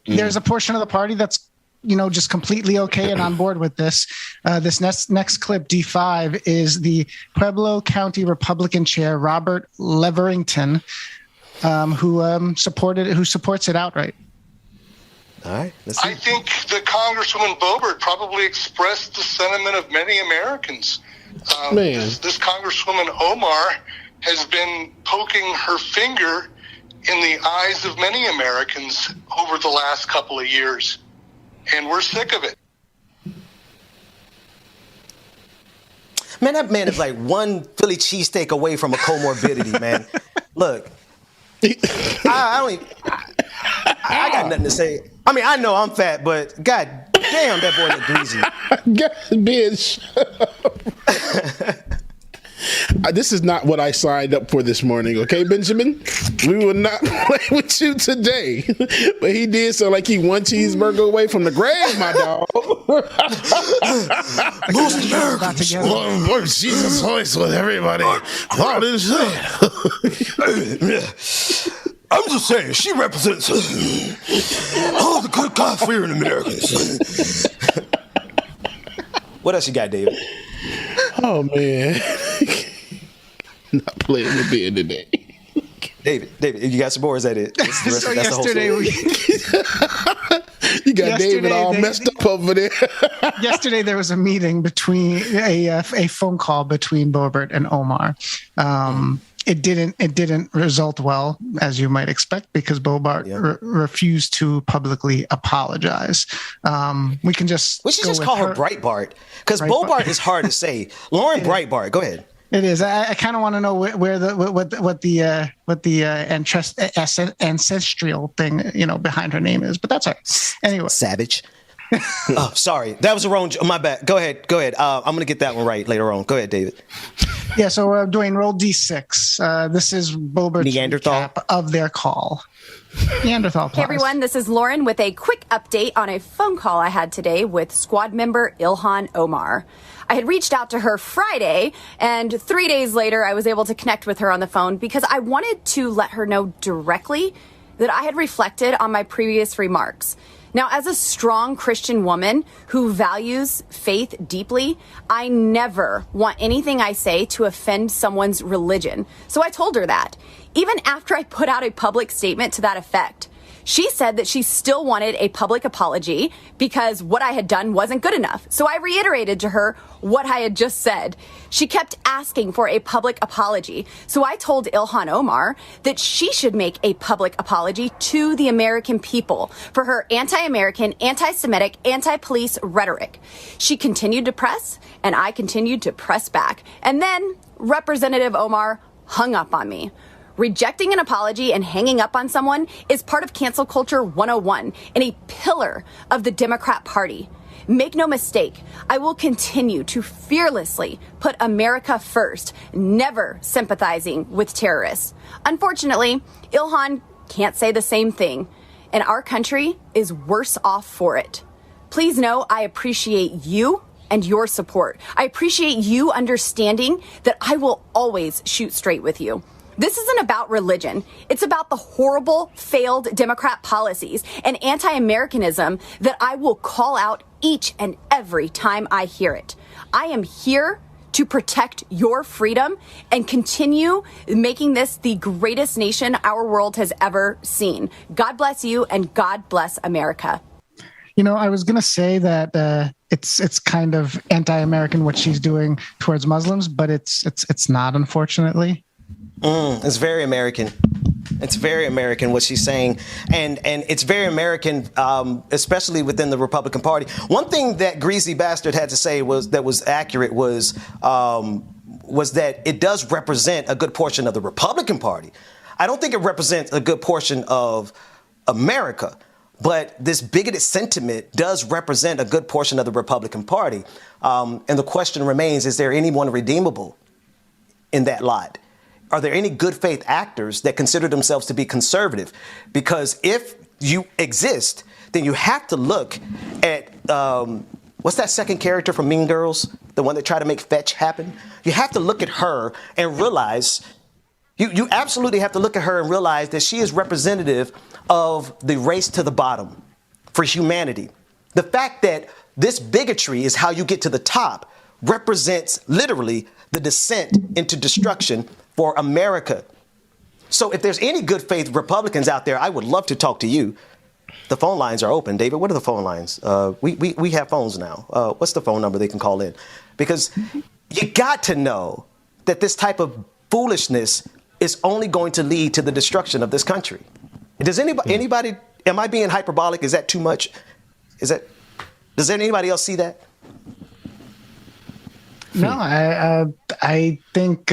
there's a portion of the party that's just completely okay and on board with this. This next clip, D5, is the Pueblo County Republican chair, Robert Leverington, who supports it outright. All right. I think that Congresswoman Boebert probably expressed the sentiment of many Americans. This Congresswoman Omar has been poking her finger in the eyes of many Americans over the last couple of years. And we're sick of it. Man, that man is like one Philly cheesesteak away from a comorbidity, man. Look, I got nothing to say. I mean, I know I'm fat, but God damn, that boy look greasy. Bitch. This is not what I signed up for this morning, okay, Benjamin? We will not play with you today. But he did sound like he one cheeseburger away from the grave, my dog. Most Americans want Jesus Christ with everybody. What is that? I'm just saying, she represents all the good God-fearing Americans. What else you got, David? Oh, man. Not playing with Ben today. David, you got some more? Is that it? So yesterday you got David all messed up over there. Yesterday there was a meeting between a phone call between Boebert and Omar. It didn't result well, as you might expect, because Boebert refused to publicly apologize. We should just call her Breitbart, because Boebert is hard to say. Lauren Breitbart, go ahead. It is. I kind of want to know where the ancestral thing behind her name is, but that's all right. Anyway, savage. Oh, sorry. That was the wrong. My bad. Go ahead. I'm going to get that one right later on. Go ahead, David. Yeah, so Dwayne, roll D6. This is Boebert's recap of their call. Neanderthal pause. Hey everyone, this is Lauren with a quick update on a phone call I had today with squad member Ilhan Omar. I had reached out to her Friday, and 3 days later I was able to connect with her on the phone because I wanted to let her know directly that I had reflected on my previous remarks. Now, as a strong Christian woman who values faith deeply, I never want anything I say to offend someone's religion. So I told her that. Even after I put out a public statement to that effect, she said that she still wanted a public apology because what I had done wasn't good enough. So I reiterated to her what I had just said. She kept asking for a public apology. So I told Ilhan Omar that she should make a public apology to the American people for her anti-American, anti-Semitic, anti-police rhetoric. She continued to press, and I continued to press back. And then Representative Omar hung up on me. Rejecting an apology and hanging up on someone is part of cancel culture 101 and a pillar of the Democrat Party. Make no mistake, I will continue to fearlessly put America first, never sympathizing with terrorists. Unfortunately, Ilhan can't say the same thing, and our country is worse off for it. Please know I appreciate you and your support. I appreciate you understanding that I will always shoot straight with you. This isn't about religion. It's about the horrible, failed Democrat policies and anti-Americanism that I will call out each and every time I hear it. I am here to protect your freedom and continue making this the greatest nation our world has ever seen. God bless you and God bless America. You know, I was going to say that it's kind of anti-American what she's doing towards Muslims, but it's not, unfortunately. It's very American. It's very American what she's saying, and it's very American, especially within the Republican Party. One thing that Greasy Bastard had to say was accurate was that it does represent a good portion of the Republican Party. I don't think it represents a good portion of America, but this bigoted sentiment does represent a good portion of the Republican Party. And the question remains: is there anyone redeemable in that lot? Are there any good faith actors that consider themselves to be conservative? Because if you exist, then you have to look at, what's that second character from Mean Girls? The one that tried to make fetch happen? You have to look at her and realize, you absolutely have to look at her and realize that she is representative of the race to the bottom for humanity. The fact that this bigotry is how you get to the top represents literally the descent into destruction for America. So if there's any good faith Republicans out there, I would love to talk to you. The phone lines are open. David, what are the phone lines? We have phones now. What's the phone number they can call in? Because you got to know that this type of foolishness is only going to lead to the destruction of this country. Does anybody, am I being hyperbolic? Is that too much? Does anybody else see that? No, I think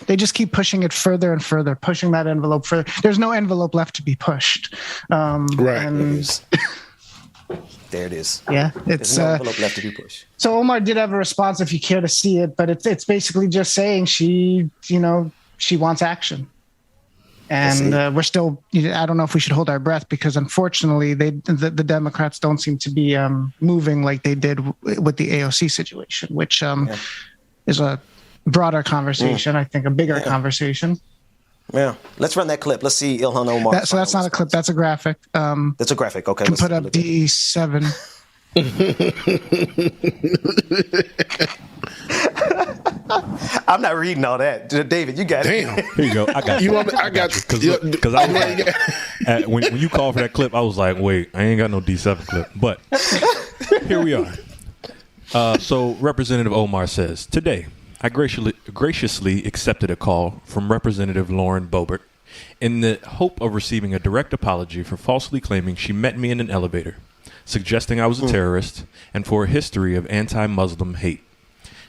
they just keep pushing it further and further, pushing that envelope further. There's no envelope left to be pushed. Right. And there it is. Yeah, There's no envelope left to be pushed. So Omar did have a response if you care to see it, but it's basically just saying she wants action. And we're still, I don't know if we should hold our breath because unfortunately the Democrats don't seem to be moving like they did with the AOC situation, which is a broader conversation, I think a bigger conversation. Yeah. Let's run that clip. Let's see Ilhan Omar. So that's not a clip. That's a graphic. That's a graphic. Okay. Can put up D7. I'm not reading all that. David, you got it. Damn. Here you go. I got you. I got you. Because when you called for that clip, I was like, wait, I ain't got no D7 clip. But here we are. So Representative Omar says, today, I graciously accepted a call from Representative Lauren Boebert in the hope of receiving a direct apology for falsely claiming she met me in an elevator, suggesting I was a terrorist, and for a history of anti-Muslim hate.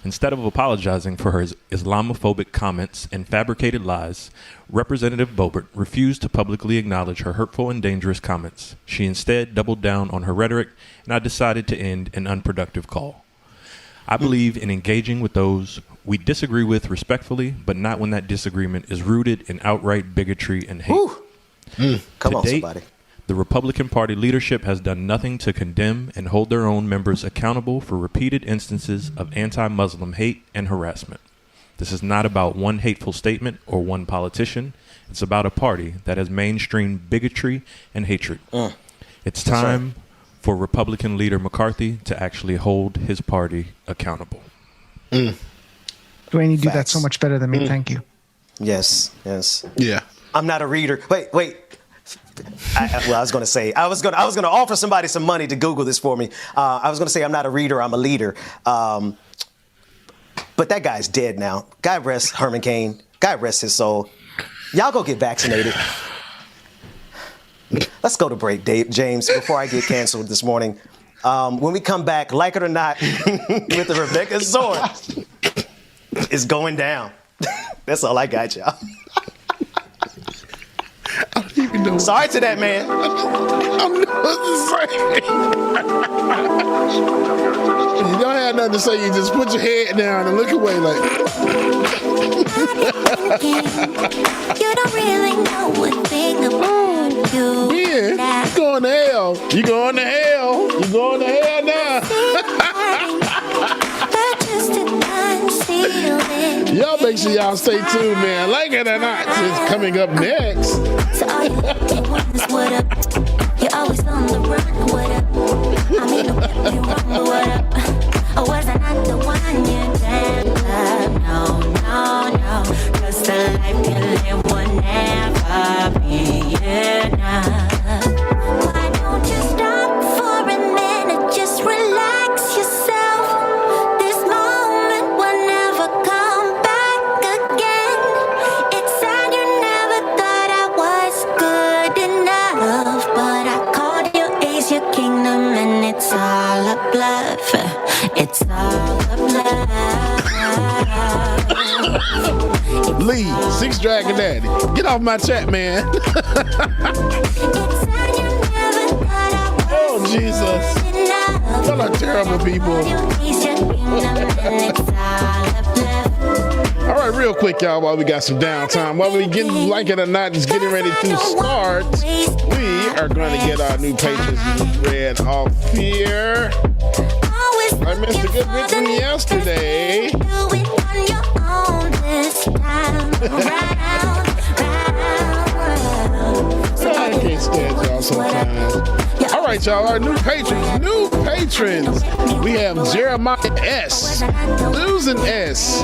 Instead of apologizing for her Islamophobic comments and fabricated lies, Representative Boebert refused to publicly acknowledge her hurtful and dangerous comments. She instead doubled down on her rhetoric, and I decided to end an unproductive call. I believe in engaging with those we disagree with respectfully, but not when that disagreement is rooted in outright bigotry and hate. Come on, date, somebody. The Republican Party leadership has done nothing to condemn and hold their own members accountable for repeated instances of anti-Muslim hate and harassment. This is not about one hateful statement or one politician. It's about a party that has mainstreamed bigotry and hatred. It's time for Republican leader McCarthy to actually hold his party accountable. Dwayne, you do that so much better than me. Thank you. Yes. Yeah. I'm not a reader. Wait. I was going to say I was going to offer somebody some money to Google this for me. I was going to say I'm not a reader. I'm a leader. But that guy's dead now. God rest Herman Cain. God rest his soul. Y'all go get vaccinated. Let's go to break, James, before I get canceled this morning. When we come back, like it or not, with the Rebecca Sword, it's going down. That's all I got, y'all. I don't even know. Sorry to that man. I'm not You don't have nothing to say. You just put your head down and look away like. You don't really know one thing about you. Yeah, you going to hell. You going to hell. You going to hell now. Y'all make sure y'all stay tuned, man. Like it or not, it's coming up next. So all you wonders what up? You're always on the run, what up? I mean, don't get me wrong, but what up? Or was I not the one you dreamt of? No. Cause the life you live will never be enough. Why don't you stop for a minute? Just relax yourself. This moment will never come back again. It's sad you never thought I was good enough, but I called you Ace, your kingdom, and it's all a bluff. It's all a bluff. Lee, Six Dragon Daddy. Get off my chat, man. Oh, Jesus. Y'all are terrible people. All right, real quick, y'all, while we got some downtime, while we getting, like it or not, just getting ready to start, we are going to get our new patrons read off here. I missed a good bit from yesterday. I can't stand y'all sometimes. All right, y'all, our new patrons. We have Jeremiah S., Susan S.,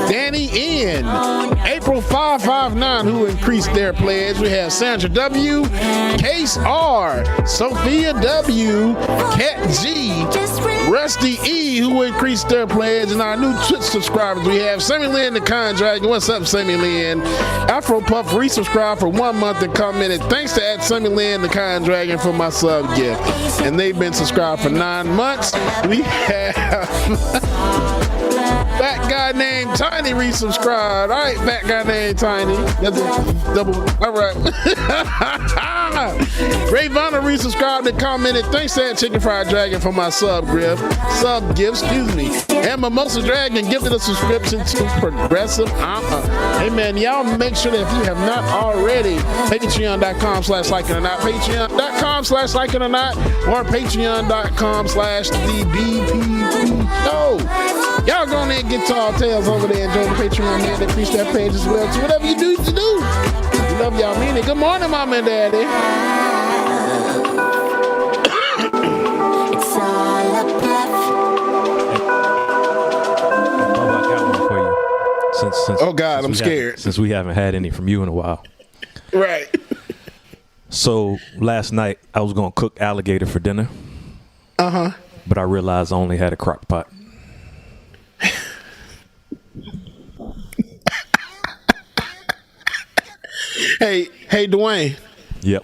Danny N., April 559, who increased their pledge. We have Sandra W., Case R., Sophia W., Kat G., Rusty E., who increased their pledge, and our new Twitch subscribers. We have Sammy Lynn, the Con Dragon. What's up, Sammy Lynn? Afro Puff resubscribed for 1 month and commented, thanks to Sammy Lynn, the Con Dragon, for my sub gift. And they've been subscribed for 9 months. We have Fat Guy Named Tiny resubscribed. All right, Fat Guy Named Tiny. That's a double. All right. Ray Vanna resubscribed and commented, thanks to that Chicken Fried Dragon for my sub gift, excuse me. And Mimosa Dragon gifted a subscription to Progressive. Hey man, y'all make sure that if you have not already, patreon.com/likeitOrNot, patreon.com/likeitOrNot, or patreon.com/thebpp. Y'all go in there and get tall tales over there and join the Patreon, man. They increase that page as well. So whatever you do, you do. We love y'all, man. Good morning, Mama and Daddy. It's all a bluff. I got one for you. Since oh God, I'm scared. Since we haven't had any from you in a while. Right. So last night I was gonna cook alligator for dinner. But I realized I only had a crock pot. Hey, Dwayne. Yep.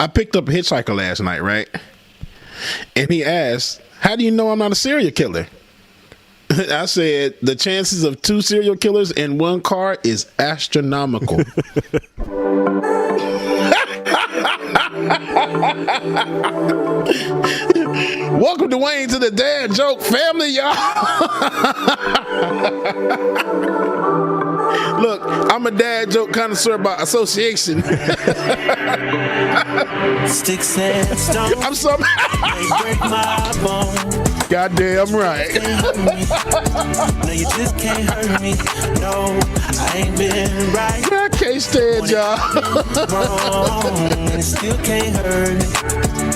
I picked up a hitchhiker last night, right? And he asked, how do you know I'm not a serial killer? I said the chances of 2 serial killers in one car is astronomical. Welcome, Dwayne, to the Dad Joke family, y'all. Look, I'm a dad joke connoisseur by association. Sticks and stones. I'm so break my bones. Goddamn right. No, you just can't hurt me. No, I ain't been right. I can't stand y'all. Wrong, and it still can't hurt me.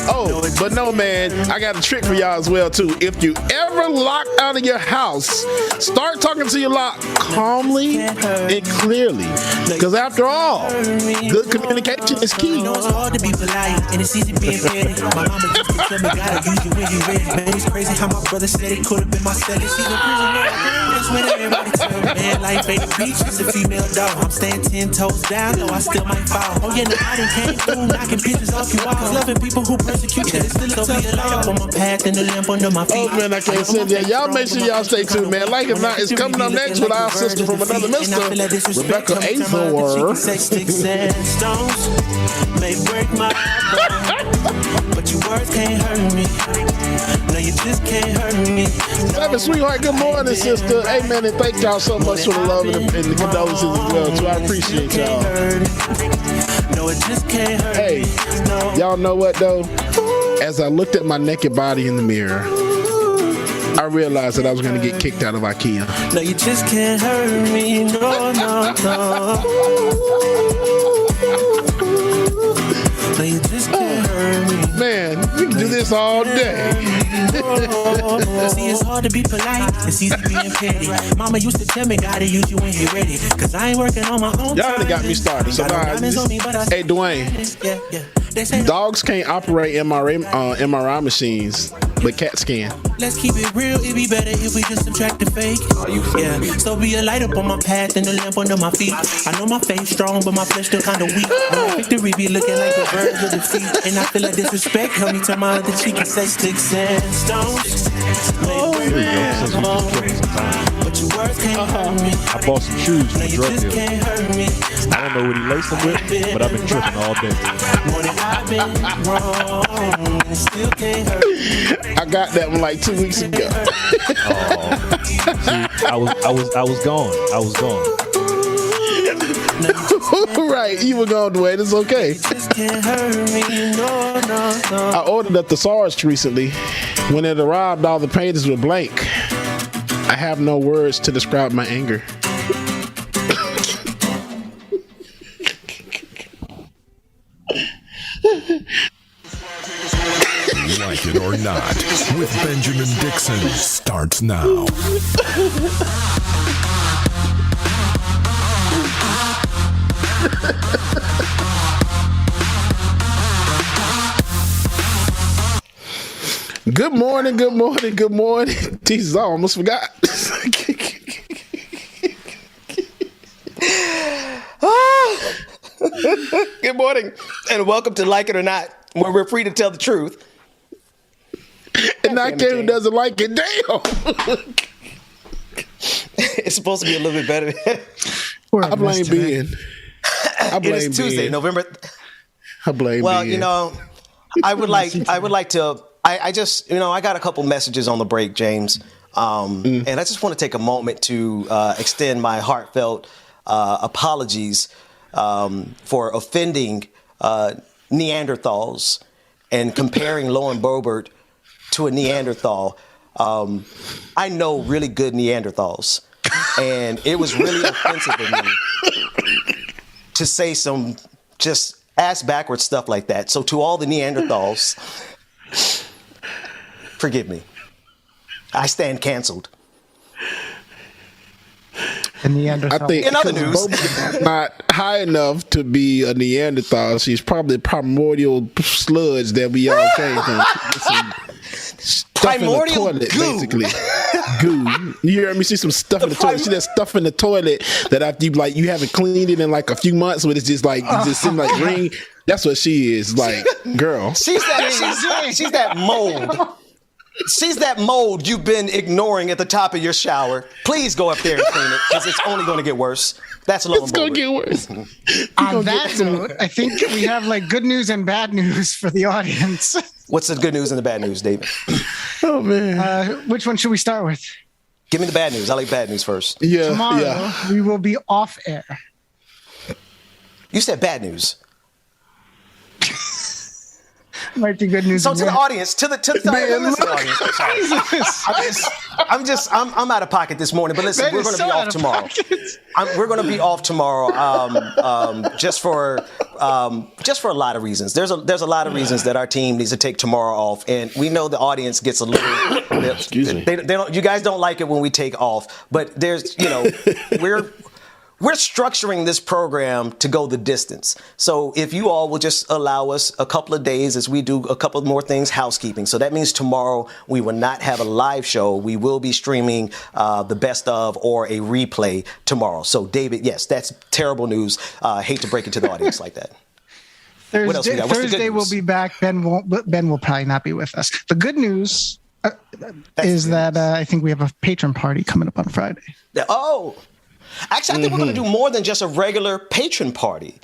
Oh, but no, man, I got a trick for y'all as well, too. If you ever locked out of your house, start talking to your lock calmly and clearly. Because after all, good communication is key. You know it's hard to be polite, and it's easy being petty. My mama used to tell me, gotta use you when you ready. Man, it's crazy how my brother said it could have been my celly. She's a prisoner. That's when everybody tell me, man, life ain't a beach, it's a female dog. I'm staying 10 toes down, though I still might fall. Oh, yeah, no, I done came through, knocking pictures off your walls. Loving people who persecute you, it's still a tough light on my path and the lamp under my feet. Oh, man, I can't sit there. Y'all make sure y'all stay tuned, man. Like it not, it's coming up next with our sister from another mister, Rebecca Azor. Sticks and stones may break my bone, but your words can't hurt me. No, you just can't hurt me. Seven, sweetheart, good morning, sister. Amen, and thank y'all so much for the love and the condolences as well, too. I appreciate y'all. No, it just can't hurt Hey, me. No. y'all know what, though? As I looked at my naked body in the mirror, I realized that I was going to get kicked out of IKEA. No, you just can't hurt me. No, no, no. No, you just can't hurt me. Man, we can do this all day. See, it's hard to be polite. It's easy being petty. Mama used to tell me, gotta use you when you're ready. Cause I ain't working on my own. Y'all done got me started. So now, hey, Dwayne, dogs can't operate MRI machines, but cats can. Let's keep it real, it'd be better if we just subtract the fake. Yeah, so be a light up on my path and a lamp under my feet. I know my faith strong, but my flesh still kinda weak. My victory be looking like the verge of defeat. And I feel like disrespect, help me turn my other cheek and say sticks and stones. But your words can't hurt me. I bought some shoes from No, the you drug just dealer. can't hurt me. I don't know what he laced them with, but I've been tripping all day. More than I've been wrong, and it still can't hurt me. I got that one like 2 weeks ago. See, I was gone. I was gone. Right, you were gone, Dwayne. It's okay. Just can't hurt me. No, no, no. I ordered a thesaurus recently. When it arrived, all the pages were blank. I have no words to describe my anger. Like it or not, with Benjamin Dixon starts now. Good morning, good morning, good morning. Jesus, I almost forgot. Good morning, and welcome to Like It or Not, where we're free to tell the truth. And I can't who doesn't like it. Damn. It's supposed to be a little bit better. I blame Ben. I blame It is Tuesday, Ben. November. I blame Well, Ben. you know, I would like to. I just, I got a couple messages on the break, James, and I just want to take a moment to extend my heartfelt apologies for offending Neanderthals and comparing Lauren Boebert to a Neanderthal. I know really good Neanderthals, and it was really offensive of me to say some just ass backwards stuff like that. So to all the Neanderthals, forgive me. I stand canceled. A Neanderthal. I think in other news, Boebert is not high enough to be a Neanderthal. She's probably primordial sludge that we all came from. Primordial in the toilet, goo. basically. Goo. You hear me? See some stuff in the toilet. See that stuff in the toilet that after you haven't cleaned it in like a few months, but it's just like it's just seems like ring. That's what she is. Like, girl. she's that mold. Sees that mold you've been ignoring at the top of your shower. Please go up there and clean it, because it's only going to get worse. That's a little. It's going to get worse. On that note, I think we have like good news and bad news for the audience. What's the good news and the bad news, David? Oh man, which one should we start with? Give me the bad news. I like bad news first. Yeah. Tomorrow we will be off air. You said bad news. Might be good news. So to the audience, to the audience. I'm out of pocket this morning, but listen, we're going to be off tomorrow. We're going to be off tomorrow, just for a lot of reasons. There's a lot of reasons that our team needs to take tomorrow off, and we know the audience gets a little. Excuse me. They don't. You guys don't like it when we take off, but there's, we're structuring this program to go the distance. So if you all will just allow us a couple of days as we do a couple more things, housekeeping. So that means tomorrow we will not have a live show. We will be streaming the best of or a replay tomorrow. So David, yes, that's terrible news. Hate to break it to the audience like that. Thursday we'll be back. Ben will probably not be with us. The good news is that I think we have a patron party coming up on Friday. Oh. Actually, I think we're going to do more than just a regular patron party.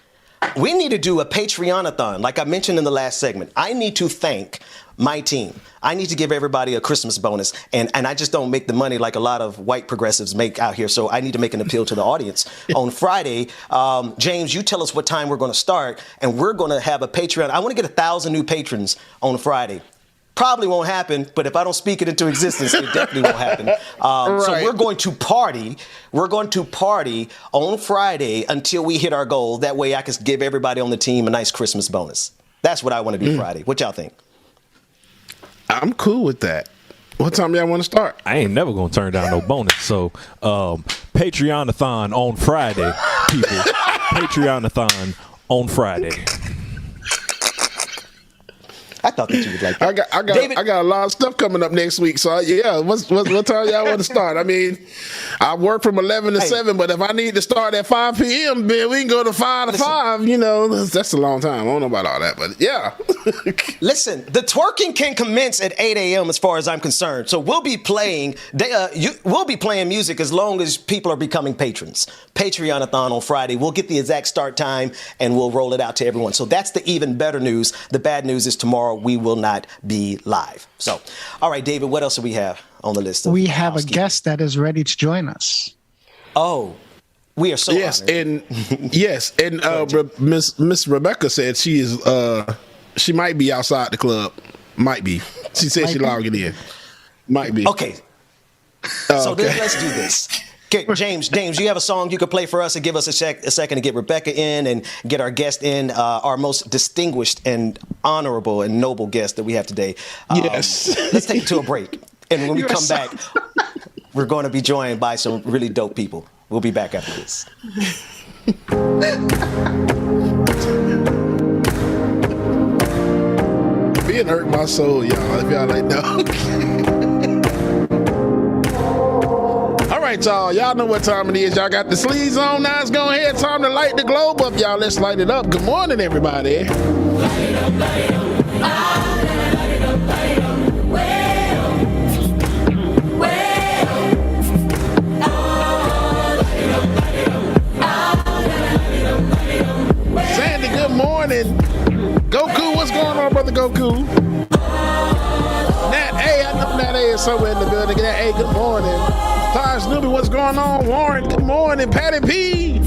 We need to do a Patreon-a-thon, like I mentioned in the last segment. I need to thank my team. I need to give everybody a Christmas bonus, and I just don't make the money like a lot of white progressives make out here, so I need to make an appeal to the audience. On Friday, James, you tell us what time we're going to start, and we're going to have a Patreon. I want to get 1,000 new patrons on Friday. Probably won't happen, but if I don't speak it into existence, it definitely won't happen. Right. So we're going to party. We're going to party on Friday until we hit our goal. That way I can give everybody on the team a nice Christmas bonus. That's what I want to do Friday. What y'all think? I'm cool with that. What time y'all want to start? I ain't never going to turn down no bonus. So Patreon-a-thon on Friday, people. Patreon-a-thon on Friday. I thought that you would like that. I got a lot of stuff coming up next week. So yeah, what time y'all want to start? I mean, I work from 11 to 7, but if I need to start at 5 p.m., man, we can go to 5 to 5. That's a long time. I don't know about all that, but yeah. Listen, the twerking can commence at 8 a.m. as far as I'm concerned. So we'll be playing. We'll be playing music as long as people are becoming patrons. Patreon-a-thon on Friday. We'll get the exact start time and we'll roll it out to everyone. So that's the even better news. The bad news is tomorrow we will not be live. So, all right, David, what else do we have on the list? We have a guest that is ready to join us. Oh, we are so honored. And Miss Rebecca said she is she might be outside the club. Might be. She said she logging in. Might be. Okay. So then let's do this. Okay, James, you have a song you could play for us and give us a second to get Rebecca in and get our guest in, our most distinguished and honorable and noble guest that we have today. Yes. Let's take it to a break. And when we come back, we're going to be joined by some really dope people. We'll be back after this. Being hurt my soul, y'all, if y'all like that. All right, y'all know what time it is. Y'all got the sleeves on. Now it's going ahead. Time to light the globe up, y'all. Let's light it up. Good morning, everybody. Light it up, light it up. Light it up, light it up. Sandy, good morning. Goku, what's going on, brother Goku? Nat A, I know Nat A is somewhere in the building. Nat A, good morning. Taj Newby, what's going on? Warren, good morning. Patty P.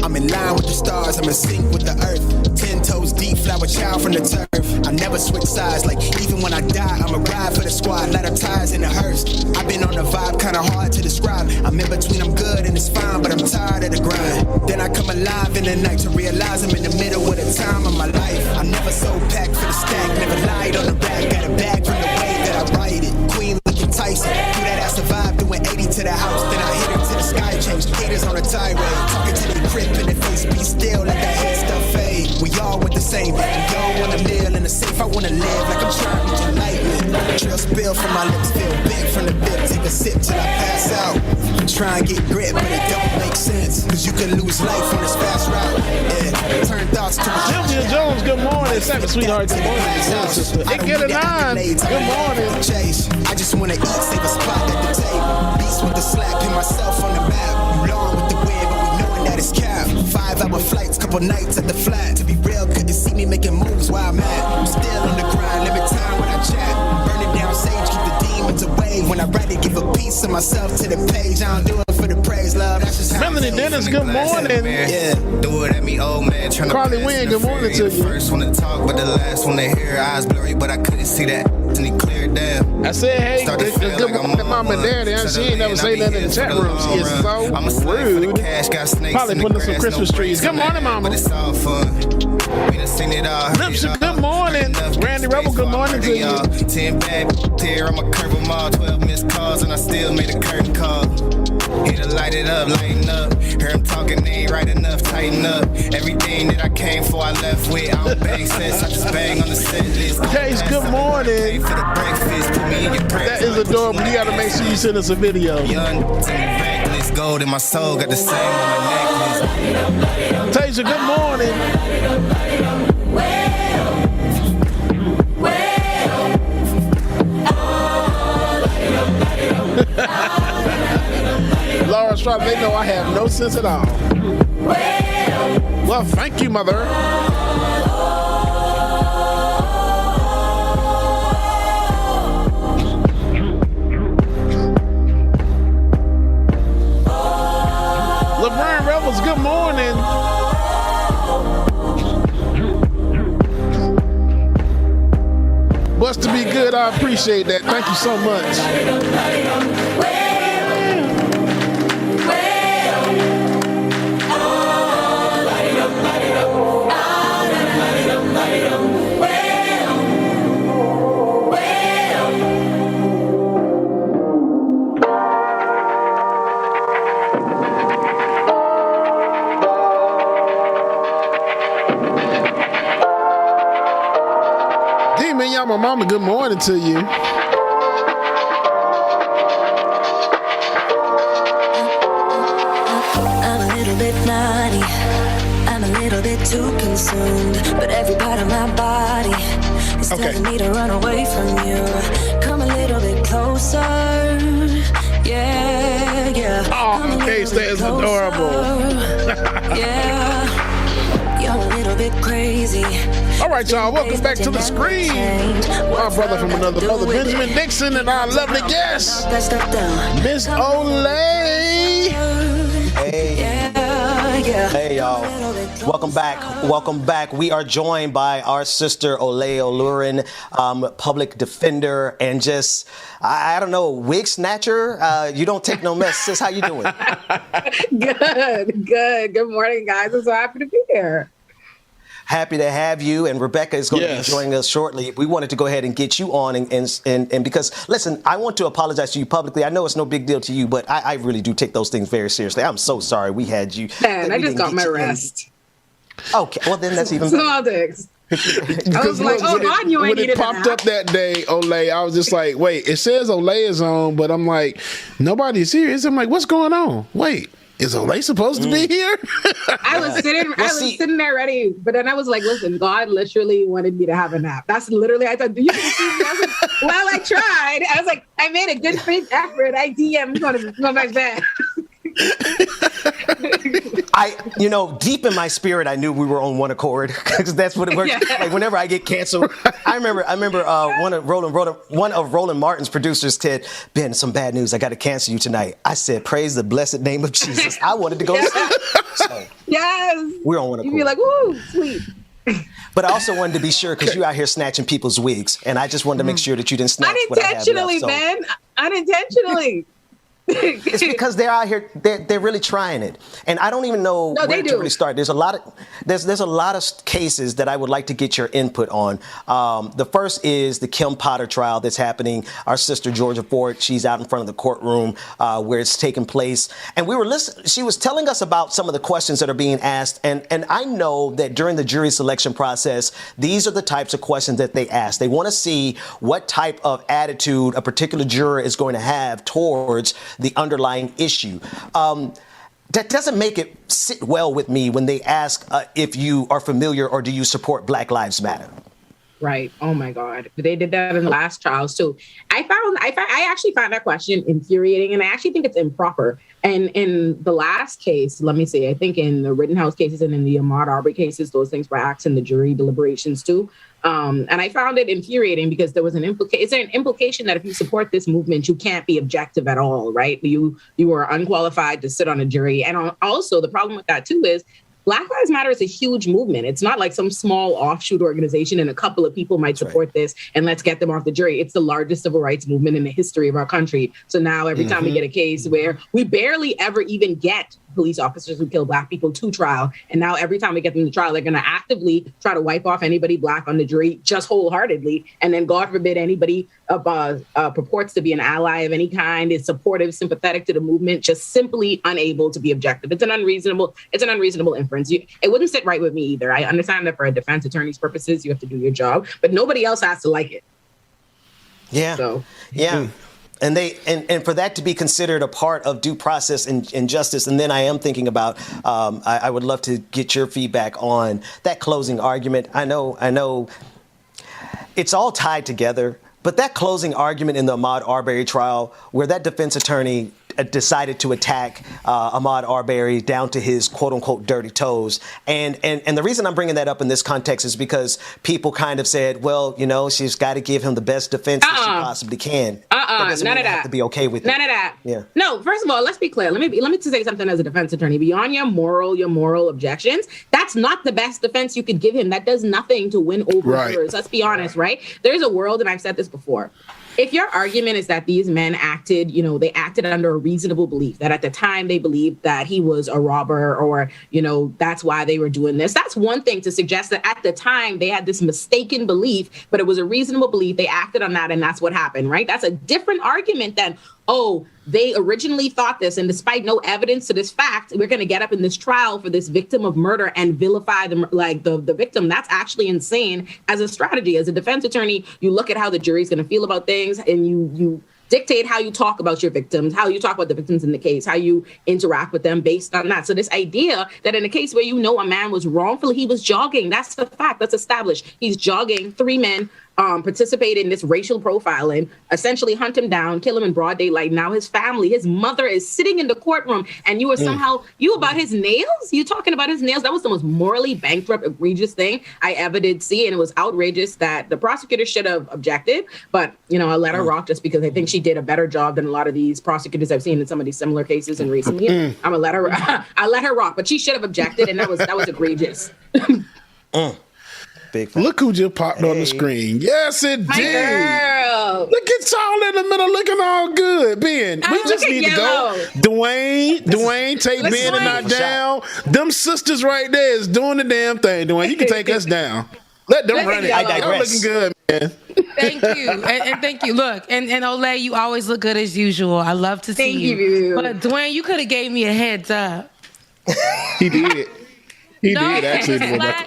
I'm in line with the stars, I'm in sync with the earth. 10 toes deep, flower child from the turf. I never switch sides, like even when I die, I'ma ride for the squad. Let her ties in the hearse. I've been on the vibe, kinda hard to describe. I'm in between, I'm good and it's fine, but I'm tired of the grind. Then I come alive in the night to realize I'm in the middle of the time of my life. I never so packed for the stack, never lied on the back. Got a bag from the way that I write it. Queen looking Tyson, through that I survived, doing 80 to the house. Then I hit her to the sky, change haters on a tirade. Talking to the crib in the face, be still, let that head stuff fade. We all want the same, we all want a meal in the safe. I wanna live like I'm trying to enlighten. Trail spill from my lips, feel big from the bib. Take a sip till I pass out. Try and get grip, but it don't make sense. Cause you can lose life on this fast route. Yeah, turn thoughts to a Sylvia Jones, good morning. Second sweetheart, good morning. Sister. It get a 9. Good morning. Chase. I just wanna eat, save a spot at the table. Beats with the slap, pin myself on the map. You long with the wind, but we knowing that it's cap. 5-hour flights, couple nights at the flat. To be real, couldn't see me making moves while I'm at. I'm still on the grind, limit time when I chat. Burning down sage, keep the demons away. When I write it, give a piece of myself to the page. I don't do it for the praise, love. That's just how Melanie Dennis, good morning. Yeah. Do it at me, old man. Carly Wynn, good morning to you. First one to talk, but the last one to hear. Eyes blurry, but I couldn't see that. And he cleared down. I said, hey, good morning, mom and daddy. She ain't never say that in the chat room. She is so rude. Probably putting up some Christmas trees. Good morning, mama. But it's all fun. We done seen it all. Lipsy, good morning. Randy Rebel, good morning to you. 10 bad here, I'ma curve them all. 12 missed calls, and I still made a curtain call. Here to light it up, lighten up. Hear him talking, they ain't right enough, tighten up. Everything that I came for, I left with. I don't bang sets, I just bang on the set list. Case, good morning. For the breakfast, put me in your That is adorable. You gotta make sure you send us a video. Young, reckless, gold in my soul, got the same on my necklace. Tasia, good morning. Laura's trying, they know I have no sense at all. Well, thank you, mother. LeBron Rebels, good morning. Blessed to be good, I appreciate that. Thank you so much. My mama, good morning to you. I'm a little bit naughty. I'm a little bit too consumed, but every part of my body is telling me to run away from you. Come a little bit closer. Yeah, yeah. Oh, Case, that is adorable. Yeah. You're a little bit crazy. All right, y'all, welcome back to the screen. Our brother from another mother, Benjamin Dixon, and our lovely guest, Miss Olay. Hey, y'all. Welcome back. Welcome back. We are joined by our sister, Olayemi Olurin, public defender, and just, I don't know, wig snatcher. You don't take no mess. Sis, how you doing? Good. Good morning, guys. I'm so happy to be here. Happy to have you, and Rebecca is going to be joining us shortly. We wanted to go ahead and get you on, and because, listen, I want to apologize to you publicly. I know it's no big deal to you, but I really do take those things very seriously. I'm so sorry we had you. Man, I just got my rest. Okay, well then that's even better. Small dicks. I was like, I knew I needed it popped up that day, Olay, I was just like, wait, it says Olay is on, but I'm like, nobody's here. I'm like, what's going on? Wait. Is Olay supposed to be here? I was sitting there ready, but then I was like, listen, God literally wanted me to have a nap. That's literally, I thought, do you see me? I was like, well, I tried. I was like, I made a good faith effort. I DM'd going to go back bed. Deep in my spirit, I knew we were on one accord because that's what it works. Yeah. Like whenever I get canceled, I remember one of Roland Martin's producers said, "Ben, some bad news. I got to cancel you tonight." I said, "Praise the blessed name of Jesus." I wanted to go sleep. So, yes, we're on one accord. You'd be like, "Woo, sweet." But I also wanted to be sure because you're out here snatching people's wigs, and I just wanted to make sure that you didn't snatch what I have left. Unintentionally, man. Unintentionally. It's because they're out here. They're really trying it, and I don't even know where to really start. There's a lot of cases that I would like to get your input on. The first is the Kim Potter trial that's happening. Our sister Georgia Ford, she's out in front of the courtroom where it's taking place, and we were listening. She was telling us about some of the questions that are being asked, and I know that during the jury selection process, these are the types of questions that they ask. They want to see what type of attitude a particular juror is going to have towards the underlying issue. That doesn't make it sit well with me when they ask if you are familiar or do you support Black Lives Matter. Right. Oh my God. They did that in the last trials too. I actually found that question infuriating, and I actually think it's improper. And in the last case, let me see, I think in the Rittenhouse cases and in the Ahmaud Arbery cases, those things were asked in the jury deliberations too. And I found it infuriating because there was an implication that if you support this movement, you can't be objective at all, right? You are unqualified to sit on a jury. And also the problem with that too is Black Lives Matter is a huge movement. It's not like some small offshoot organization and a couple of people might support this and let's get them off the jury. It's the largest civil rights movement in the history of our country. So now every time we get a case where we barely ever even get police officers who kill Black people to trial, and now every time we get them to trial, they're going to actively try to wipe off anybody Black on the jury just wholeheartedly. And then God forbid anybody purports to be an ally of any kind, is supportive, sympathetic to the movement, just simply unable to be objective. It's an unreasonable inference. It wouldn't sit right with me either. I understand that for a defense attorney's purposes, you have to do your job, but nobody else has to like it. Yeah. So, yeah. And and for that to be considered a part of due process and justice, and then I am thinking about, I would love to get your feedback on that closing argument. I know it's all tied together, but that closing argument in the Ahmaud Arbery trial, where that defense attorney decided to attack Ahmaud Arbery down to his quote unquote dirty toes. And the reason I'm bringing that up in this context is because people kind of said, well, she's got to give him the best defense that she possibly can. None of that. Have to be okay with none of that. Yeah. No, first of all, let's be clear. Let me say something as a defense attorney. Beyond your moral objections, that's not the best defense you could give him. That does nothing to win over jurors. Let's be honest, right? There's a world, and I've said this before. If your argument is that these men acted, they acted under a reasonable belief, that at the time they believed that he was a robber or, that's why they were doing this. That's one thing to suggest that at the time they had this mistaken belief, but it was a reasonable belief. They acted on that and that's what happened, right? That's a different argument than, oh, they originally thought this, and despite no evidence to this fact, we're going to get up in this trial for this victim of murder and vilify them like the victim. That's actually insane as a strategy. As a defense attorney, you look at how the jury's going to feel about things, and you dictate how you talk about your victims, how you talk about the victims in the case, how you interact with them based on that. So this idea that in a case where a man was wrongfully, he was jogging, that's the fact, that's established. He's jogging, 3 men participated in this racial profiling, essentially hunt him down, kill him in broad daylight. Now his family, his mother is sitting in the courtroom, and you are somehow, about his nails? You talking about his nails? That was the most morally bankrupt, egregious thing I ever did see, and it was outrageous that the prosecutor should have objected, but, I let her rock just because I think she did a better job than a lot of these prosecutors I've seen in some of these similar cases in recent years. I'm gonna let her, I let her rock, but she should have objected, and that was egregious. Big Look who just popped on the screen. Yes, it My did. girl. Look at y'all in the middle looking all good. Ben, we just need to go. Dwayne, take Ben and I down. Them sisters right there is doing the damn thing. Dwayne, you can take us down. Let them run it. I digress. Looking good, man. Thank you. And thank you. Look, and Olay, you always look good as usual. I love to see you. But Dwayne, you could have gave me a heads up. He did. He did actually. The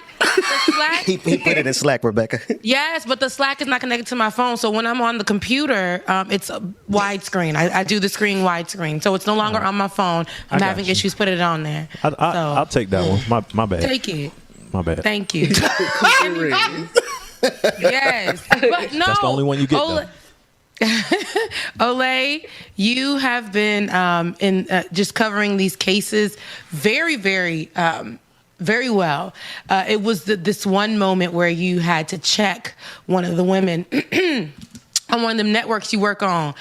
Slack, he put it in Slack, Rebecca. Yes, but the Slack is not connected to my phone. So when I'm on the computer, it's a widescreen. I do the screen widescreen. So it's no longer on my phone. I'm having issues putting it on there. I'll take that one. My bad. Take it. My bad. Thank you. Yes. But no. That's the only one you get, though. Olay, you have been in just covering these cases very, very very well. It was this one moment where you had to check one of the women on one of the networks you work on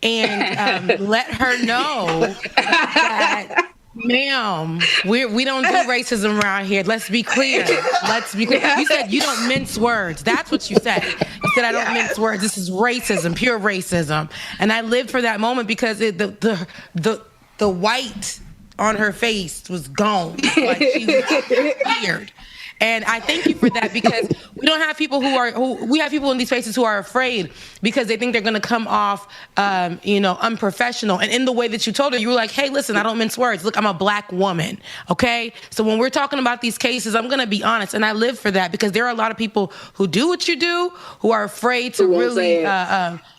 and let her know that Ma'am, we don't do racism around here. Let's be clear. You said you don't mince words. That's what you said. You said I don't mince words. This is racism, pure racism. And I lived for that moment because the white on her face was gone. Like she was weird. And I thank you for that because we don't have people we have people in these spaces who are afraid because they think they're going to come off, unprofessional. And in the way that you told her, you were like, hey, listen, I don't mince words. Look, I'm a black woman. Okay. So when we're talking about these cases, I'm going to be honest. And I live for that because there are a lot of people who do what you do, who are afraid to really,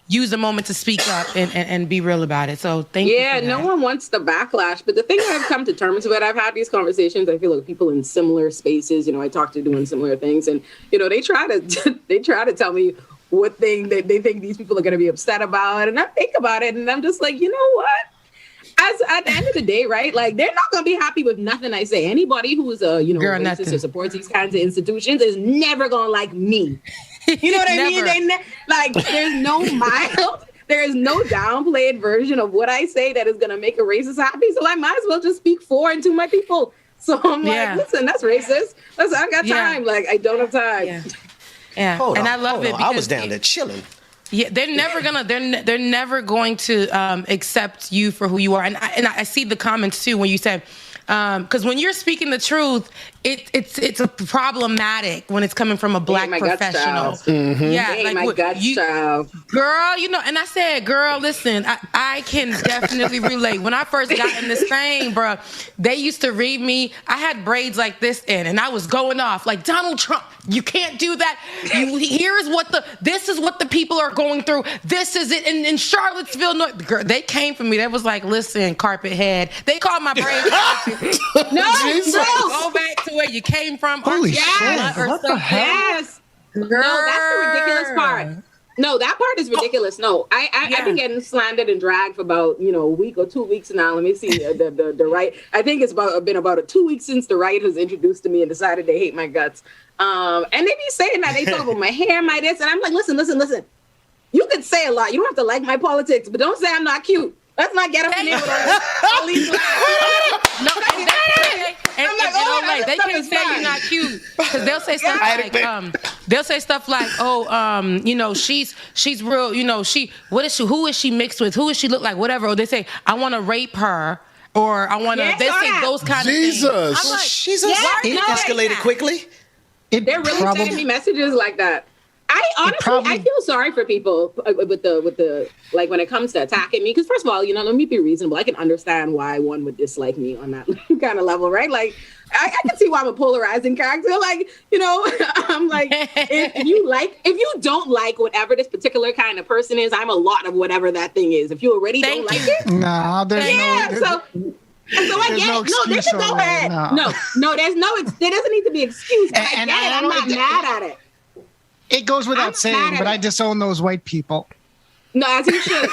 use a moment to speak up and be real about it. So thank you. Yeah, no one wants the backlash. But the thing I've come to terms with, I've had these conversations. I feel like people in similar spaces, I talk to doing similar things. And, they try to tell me what thing that they think these people are going to be upset about. And I think about it and I'm just like, you know what? At the end of the day, right? Like, they're not going to be happy with nothing I say. Anybody who is racist or supports these kinds of institutions is never going to like me. You know what I mean? There's no mild, there is no downplayed version of what I say that is going to make a racist happy. So I might as well just speak for and to my people. So I'm like, listen, that's racist. Listen, I got time. Like, I don't have time. Yeah. I love it. I was down there chilling. Yeah, they're never going to accept you for who you are. And I see the comments too when you said, because when you're speaking the truth, it's a problematic when it's coming from a black professional. Girl, and I said, girl, listen, I can definitely relate. When I first got in this thing, bro, they used to read me. I had braids like this in, and I was going off like Donald Trump. You can't do that. This is what the people are going through. This is it. In Charlottesville, girl, they came for me. They was like, listen, carpet head. They called my braids. No, go back to where you came from. Holy shit! What the hell? Yes. Girl. No, that's the ridiculous part. No, that part is ridiculous. No, I've been getting slandered and dragged for about a week or 2 weeks now. Let me see the right. I think it's been about 2 weeks since the right has introduced to me and decided they hate my guts. And they be saying that they talk about my hair, my this, and I'm like, listen. You can say a lot. You don't have to like my politics, but don't say I'm not cute. Let's not get up in there with all these lies. They can't say you're not cute because they'll say stuff like, she's real, who is she mixed with, who is she look like, whatever. Or they say, I want to rape her, or I want to. They say those kind of things. I'm like, Jesus, it escalated quickly. They're really sending me messages like that. I feel sorry for people with the like when it comes to attacking me, because first of all, let me be reasonable. I can understand why one would dislike me on that kind of level, right? Like I can see why I'm a polarizing character. Like, I'm like, if you don't like whatever this particular kind of person is, I'm a lot of whatever that thing is. If you already don't like it, no, there's So I get it. No, they can go ahead. No, there doesn't need to be excuse. But I get it. I'm not mad at it. It goes without saying, but I disown those white people. No, as you should.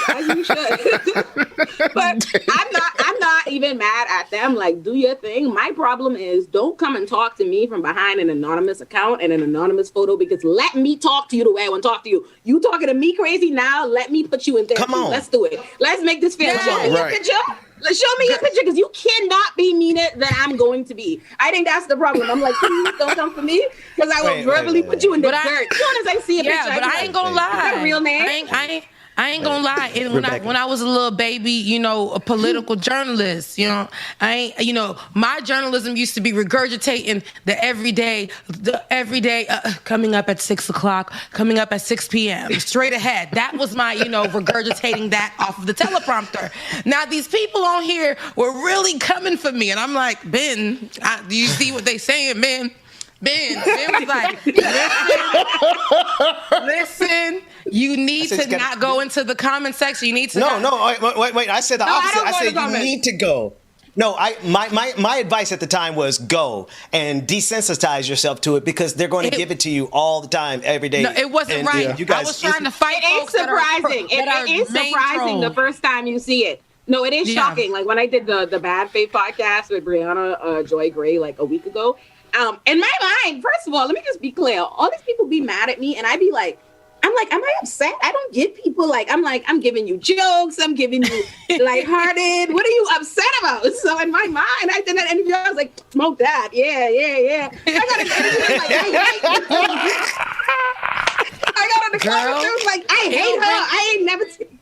But I'm not even mad at them. Like, do your thing. My problem is, don't come and talk to me from behind an anonymous account and an anonymous photo, because let me talk to you the way I want to talk to you. You talking to me crazy now? Let me put you in there. Come on. Let's do it. Let's make this fair. Show me your picture. Show me your picture, because you cannot be meaner than I'm going to be. I think that's the problem. I'm like, please don't come for me, because I will verbally put you in the dirt. As soon as I see a picture, but I ain't gonna lie. Is that a real name? I ain't gonna lie. When I was a little baby, a political journalist, my journalism used to be regurgitating the everyday, coming up at 6 o'clock, coming up at 6 p.m., straight ahead. That was my, regurgitating that off of the teleprompter. Now these people on here were really coming for me, and I'm like, Ben, do you see what they saying, Ben? Ben was like, listen, you need to not go into the comment section. You need to wait. I said the opposite. I said you need to go. No, my advice at the time was go and desensitize yourself to it, because they're going to give it to you all the time, every day. No, it wasn't right. You guys, I was trying to fight. It is surprising. It is surprising the first time you see it. No, it is shocking. Like when I did the Bad Faith podcast with Brianna Joy Gray like a week ago. In my mind, first of all, let me just be clear. All these people be mad at me, and I be like, I'm like, am I upset? I don't get people like, I'm giving you jokes. I'm giving you lighthearted. What are you upset about? So in my mind, I did that interview. I was like, smoke that. Yeah. I got an interview. I got on the comments. I was like, I hate her. I ain't never seen.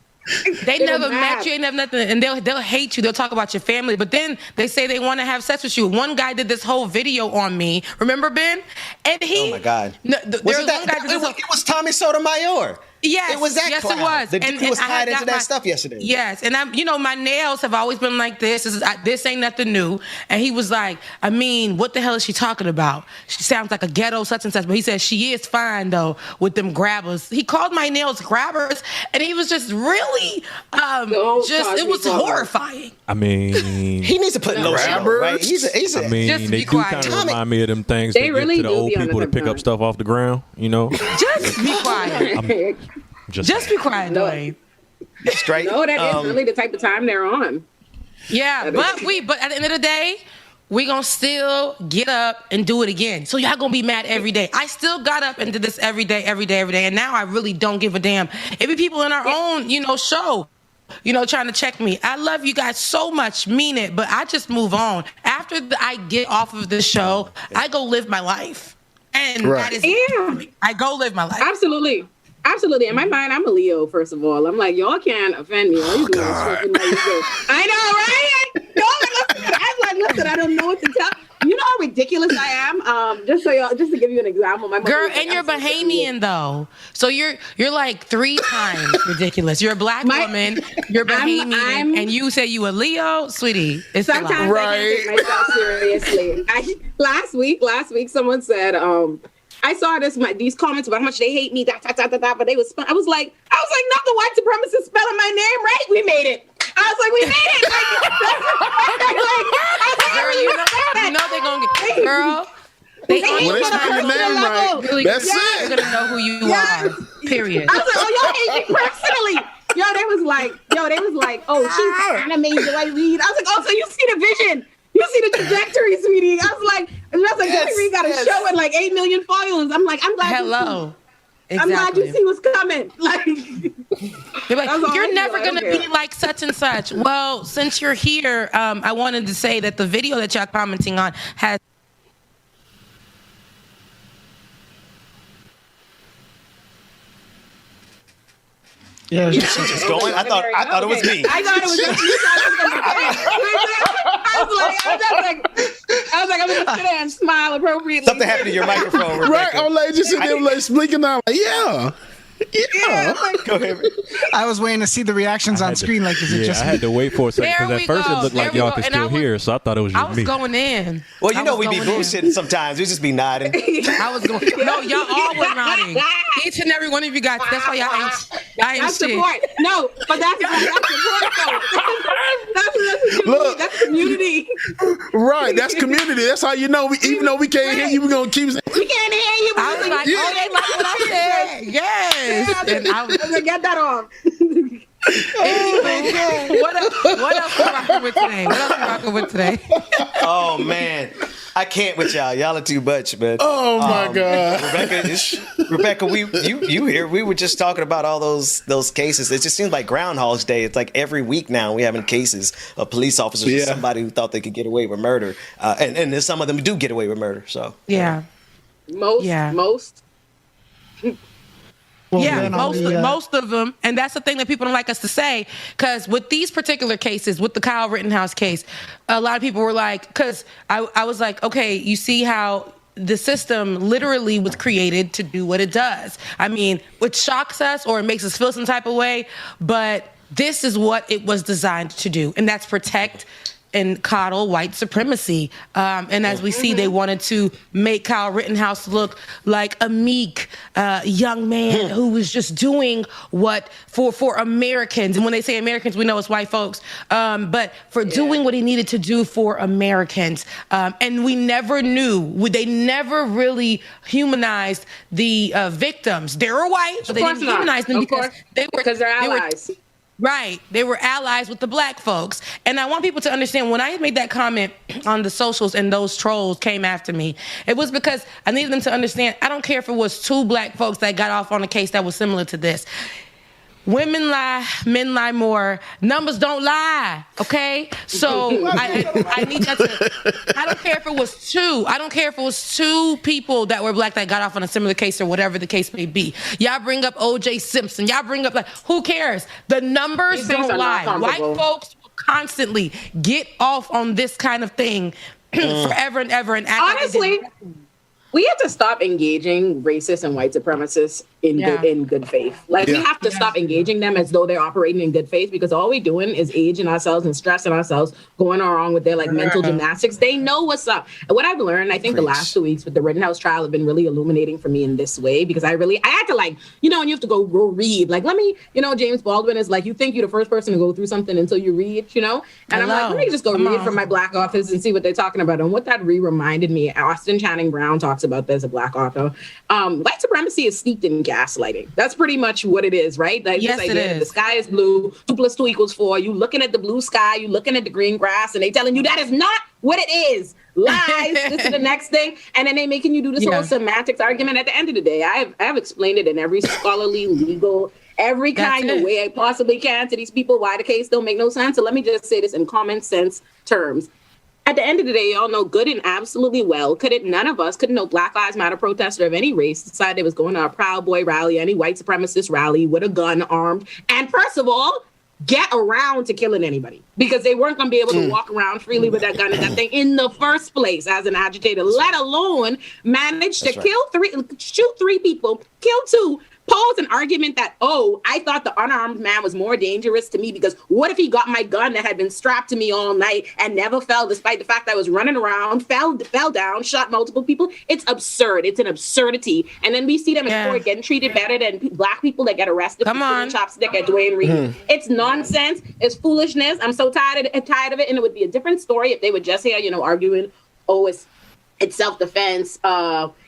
They never met you, ain't never nothing, and they'll hate you. They'll talk about your family, but then they say they want to have sex with you. One guy did this whole video on me. Remember, Ben? And he. Oh my God! There was one guy. It was Tommy Sotomayor. Yes, it was that. Yes, clown. it was. The dude was tied into that stuff yesterday. Yes, and my nails have always been like this. This ain't nothing new. And he was like, I mean, what the hell is she talking about? She sounds like a ghetto such and such. But he said she is fine though with them grabbers. He called my nails grabbers, and he was just really, it was horrifying. I mean, he needs to put lotion on, right? He's I mean, just they do kind of remind me of them things they they really give to the do old be on people the to pick up stuff off the ground, you know? Just be quiet. Just be quiet, Dwayne. Straight. No, that is really the type of time they're on. Yeah, but at the end of the day, we gonna still get up and do it again. So y'all gonna be mad every day. I still got up and did this every day. And now I really don't give a damn. It be people in our own, show, trying to check me. I love you guys so much, mean it, but I just move on. After I get off of the show, I go live my life. And that is I go live my life. Absolutely. In my mind, I'm a Leo, first of all. I'm like, y'all can't offend me. I know, right? I'm like, listen, I don't know what to tell. You know how ridiculous I am? Just to give you an example. My girl, and you're Bahamian though. So you're like 3 times ridiculous. You're a black woman, you're Bahamian, and you say you a Leo, sweetie. It's sometimes I can't take myself seriously. Last week someone said, I saw these comments about how much they hate me, but I was like, not the white supremacists spelling my name right. We made it. I was like, we made it. Girl, you know they're gonna get, girl. They when they spell your name right, really, that's it. They're gonna know who you are. Period. I was like, y'all hate me personally. They was like, oh, she's animated the way read. I was like, oh, so you see the vision. You see the trajectory, sweetie. I was like, Reed got a show with like 8 million followers. I'm like, I'm glad. Hello. Exactly. I'm glad you see what's coming. You're never going to be like such and such. Well, since you're here, I wanted to say that the video that y'all commenting on has. Yeah, she's going. I thought it was me. I thought it was just me. I was like, I'm gonna sit there and smile appropriately. Something happened to your microphone, Rebecca. Right, I'm like just sitting there like speaking out, like, yeah. Go ahead. I was waiting to see the reactions on screen. Like, is it just? I had to wait for a second because at first it looked like y'all could still hear, so I thought it was just me. I was going in. Well, we be bullshitting sometimes. We just be nodding. I was going. No, y'all all were nodding. Each and every one of you guys. That's why y'all ain't. That's support. No, but that's support though. That's community. Right, that's community. That's how you know. Even though we can't hear you, we're gonna keep. We can't hear you. I was like, oh, they like what I said. Yes. And I was like, get that off. What else we rocking with today? Oh man, I can't with y'all. Y'all are too much, man. Oh my God, Rebecca, you here? We were just talking about all those cases. It just seems like Groundhog's Day. It's like every week now we having cases of police officers or somebody who thought they could get away with murder, and then some of them do get away with murder. So most. Well, most of them, and that's the thing that people don't like us to say, because with these particular cases, with the Kyle Rittenhouse case, a lot of people were like, because I was like, okay, you see how the system literally was created to do what it does. I mean, it shocks us or it makes us feel some type of way, but this is what it was designed to do, and that's protect and coddle white supremacy. And as we see, they wanted to make Kyle Rittenhouse look like a meek young man who was just doing what for Americans. And when they say Americans, we know it's white folks. But for doing what he needed to do for Americans. And we never knew, they never really humanized the victims. They were white, but they didn't humanize them because they're allies. Right. They were allies with the black folks. And I want people to understand, when I made that comment on the socials and those trolls came after me, it was because I needed them to understand, I don't care if it was 2 black folks that got off on a case that was similar to this. Women lie, men lie more. Numbers don't lie, okay? So I need that to, I don't care if it was 2. I don't care if it was 2 people that were black that got off on a similar case or whatever the case may be. Y'all bring up O.J. Simpson. Y'all bring up, like, who cares? The numbers don't lie. White folks will constantly get off on this kind of thing forever and ever. And honestly, we have to stop engaging racists and white supremacists in good faith. Like, we have to stop engaging them as though they're operating in good faith, because all we're doing is aging ourselves and stressing ourselves, going around with their like mental gymnastics. They know what's up. And what I've learned, I think the last 2 weeks with the Rittenhouse trial have been really illuminating for me in this way, because I had to, like, and you have to go read. Like, let me, James Baldwin is like, you think you're the first person to go through something until you read, And I'm like, let me just go read from my black authors and see what they're talking about. And what that reminded me, Austin Channing Brown talks about this, a black author. White supremacy is steeped in gaslighting. That's pretty much what it is, right? Like, yes, it is. The sky is blue, 2 + 2 = 4. You looking at the blue sky, you looking at the green grass, and they telling you that is not what it is. Lies. This is the next thing. And then they making you do this whole semantics argument. At the end of the day, I have explained it in every scholarly, legal, every kind of way I possibly can to these people why the case don't make no sense. So let me just say this in common sense terms. At the end of the day, y'all know good and absolutely well, none of us, couldn't no Black Lives Matter protester of any race decide they was going to a Proud Boy rally, any white supremacist rally with a gun armed, and first of all, get around to killing anybody, because they weren't going to be able to walk around freely with that gun and that thing in the first place as an agitator, let alone manage to shoot 3 people, kill 2, pose an argument that, I thought the unarmed man was more dangerous to me because what if he got my gun that had been strapped to me all night and never fell, despite the fact that I was running around, fell down, shot multiple people? It's absurd. It's an absurdity. And then we see them in court getting treated better than black people that get arrested for shooting chopstick at Dwayne Reed. It's nonsense. It's foolishness. I'm so tired of it. And it would be a different story if they were just here, arguing, it's self-defense.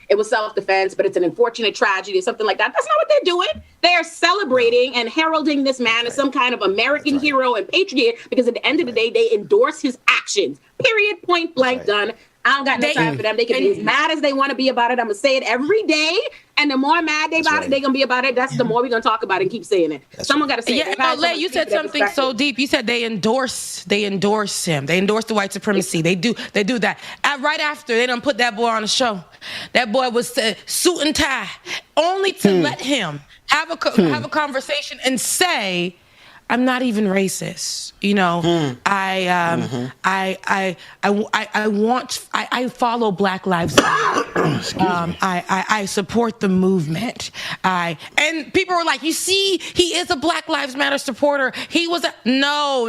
It was self-defense, but it's an unfortunate tragedy or something like that. That's not what they're doing. They're celebrating and heralding this man as some kind of American hero and patriot, because at the end of the day, they endorse his actions. Period. Point blank. Done. I don't got no time for them. They can be as mad as they want to be about it. I'm going to say it every day. And the more mad they about it, they're going to be about it. That's the more we're going to talk about it and keep saying it. Someone got to say it. Olay, you said something so deep. You said they endorse him. They endorse the white supremacy. They do that. Right after, they done put that boy on the show. That boy was suit and tie, only to let him have a conversation and say, I'm not even racist. I follow Black Lives Matter. I support the movement. And people were like, you see, he is a Black Lives Matter supporter. He was no.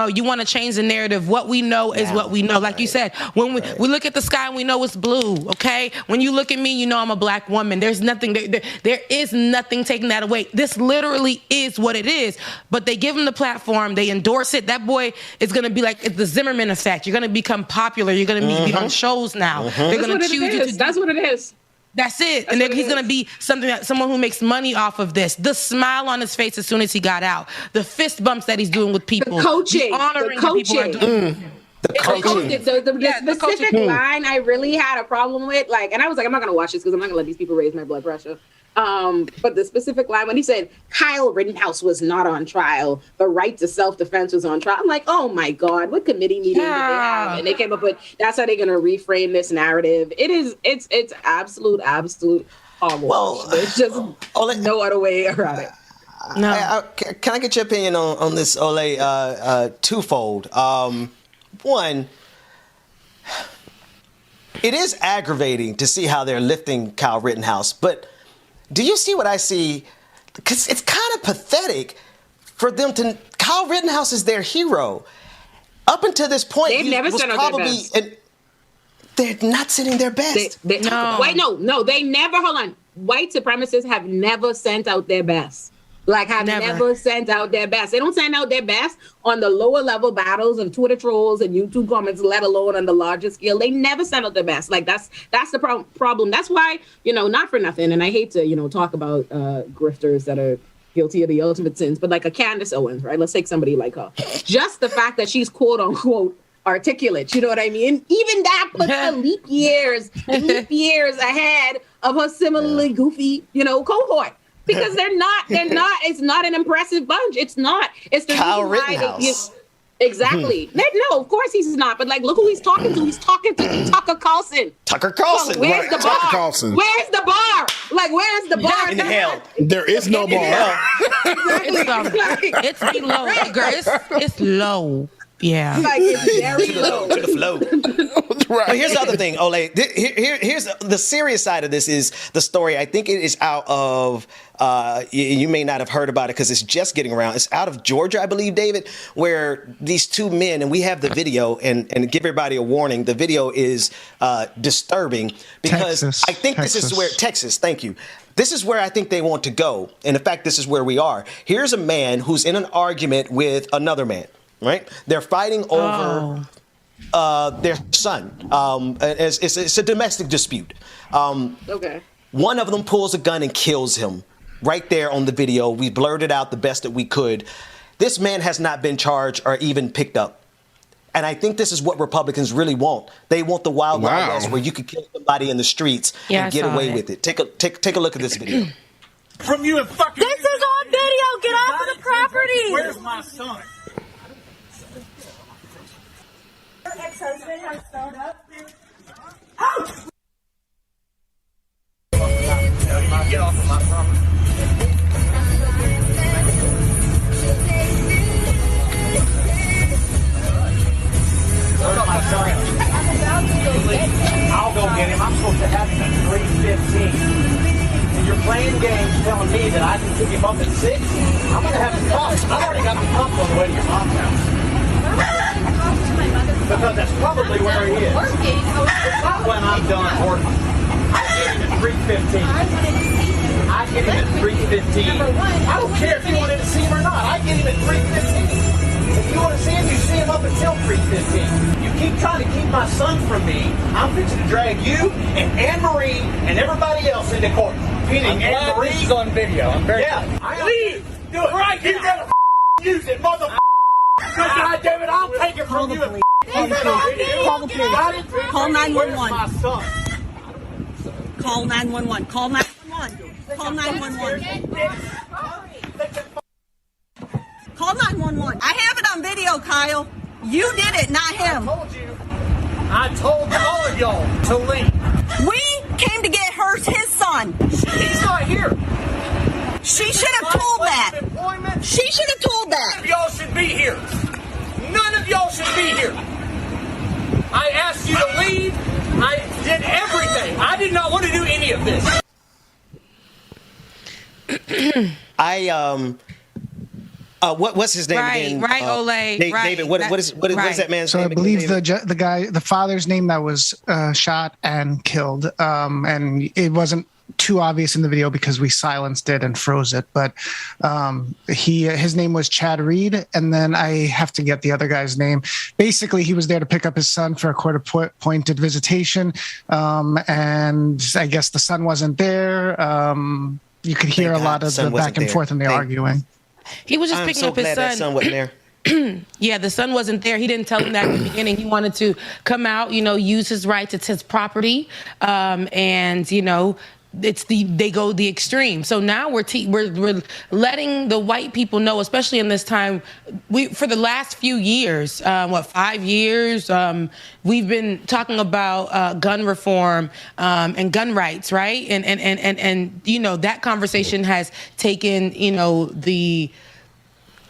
You want to change the narrative. What we know is what we know. Like you said, when we look at the sky and we know it's blue, okay? When you look at me, you know I'm a black woman. There's nothing, there is nothing taking that away. This literally is what it is. But they give him the platform, they endorse it. That boy is going to be like the Zimmerman effect. You're going to become popular. You're going to be on shows now. They're going to choose you to. That's what it is. That's it. And then he's going to be someone who makes money off of this. The smile on his face as soon as he got out. The fist bumps that he's doing with people. The coaching. The honoring that people are doing. The specific line I really had a problem with, and I was like, I'm not going to watch this because I'm not going to let these people raise my blood pressure. But the specific line when he said Kyle Rittenhouse was not on trial, the right to self-defense was on trial. I'm like, oh my God, what committee meeting did they have? And they came up with, that's how they're going to reframe this narrative. It's absolute horrible. Well, there's just no other way around it. No. Can I get your opinion on this, Olay, twofold? One, it is aggravating to see how they're lifting Kyle Rittenhouse, but do you see what I see? Because it's kind of pathetic for them to. Kyle Rittenhouse is their hero. Up until this point, they've never sent out their best. They're not sending their best. They never. Hold on. White supremacists have never sent out their best. Never sent out their best. They don't send out their best on the lower level battles of Twitter trolls and YouTube comments, let alone on the larger scale. They never send out their best. That's the problem. That's why, not for nothing. And I hate to, talk about grifters that are guilty of the ultimate sins, but like a Candace Owens, right? Let's take somebody like her. Just the fact that she's quote unquote articulate, you know what I mean? Even that puts her leap years ahead of her similarly goofy, cohort. Because they're not, it's not an impressive bunch. It's not. It's the Kyle reason why Rittenhouse. Exactly. No, of course he's not. But like, look who he's talking to. He's talking to Tucker Carlson. Tucker Carlson. Where's the bar? Tucker Carlson. Where's the bar? Like, where's the bar? In the hell. There is no bar. It's below. Girl, it's low. Yeah. Like, it's very low. To the flow. Right. But here's the other thing, Ole. Here's the serious side of this is the story. I think it is out of, you may not have heard about it because it's just getting around. It's out of Georgia, I believe, David, where these two men, and we have the video, and give everybody a warning, the video is disturbing because Texas. I think this is where, Texas, thank you. This is where I think they want to go. And in fact, this is where we are. Here's a man who's in an argument with another man, right? They're fighting over their son. It's a domestic dispute. Okay. One of them pulls a gun and kills him right there on the video. We blurred it out the best that we could. This man has not been charged or even picked up. And I think this is what Republicans really want. They want the wild west where you could kill somebody in the streets and get away with it. Take a look at this video. From you and fucking. This is on video. Get off of the property. Where's my son? Your ex-husband has showed up. Get off of my property. Where's my son? I'll go get him. I'm supposed to have him at 3:15. And you're playing games telling me that I can pick him up at 6? I'm going to have the cops. I've already got the cops on the way to your mom's house. Because that's probably where he is. It's not when I'm done working. I get him at 3:15. I get him at 3:15. I don't care if you wanted to see him or not. I get him at 3:15. If you want to see him, you see him up until 3:15. You keep trying to keep my son from me. I'm fixing to drag you and Anne-Marie and everybody else into court. Meaning Anne-Marie. This is on video. I'm very Leave. Do it. Right. You gotta use it, motherfucker. God damn it, I'll take it from you. Call the police. Call 911. Call 911. Call 911. Call 911. Call 911. I have it on video, Kyle. You did it, not him. I told all of y'all to leave. We came to get his son. He's not here. She should have told that. She should have told that. None of y'all should be here. None of y'all should be here. I asked you to leave. I did everything. I did not want to do any of this. What's his name again? Right, Ole. David, what is that man's name? So I believe the father's name that was shot and killed, and it wasn't too obvious in the video because we silenced it and froze it. But his name was Chad Reed, and then I have to get the other guy's name. Basically, he was there to pick up his son for a court-appointed visitation, and I guess the son wasn't there. You could hear a lot of the back and forth in the arguing. He was just picking up his son. That son wasn't there. Yeah, the son wasn't there. He didn't tell him that in the beginning. He wanted to come out, use his rights. It's his property, and they go the extreme. So now we're letting the white people know, especially in this time. For the last few years, 5 years, we've been talking about gun reform and gun rights, right? And that conversation has taken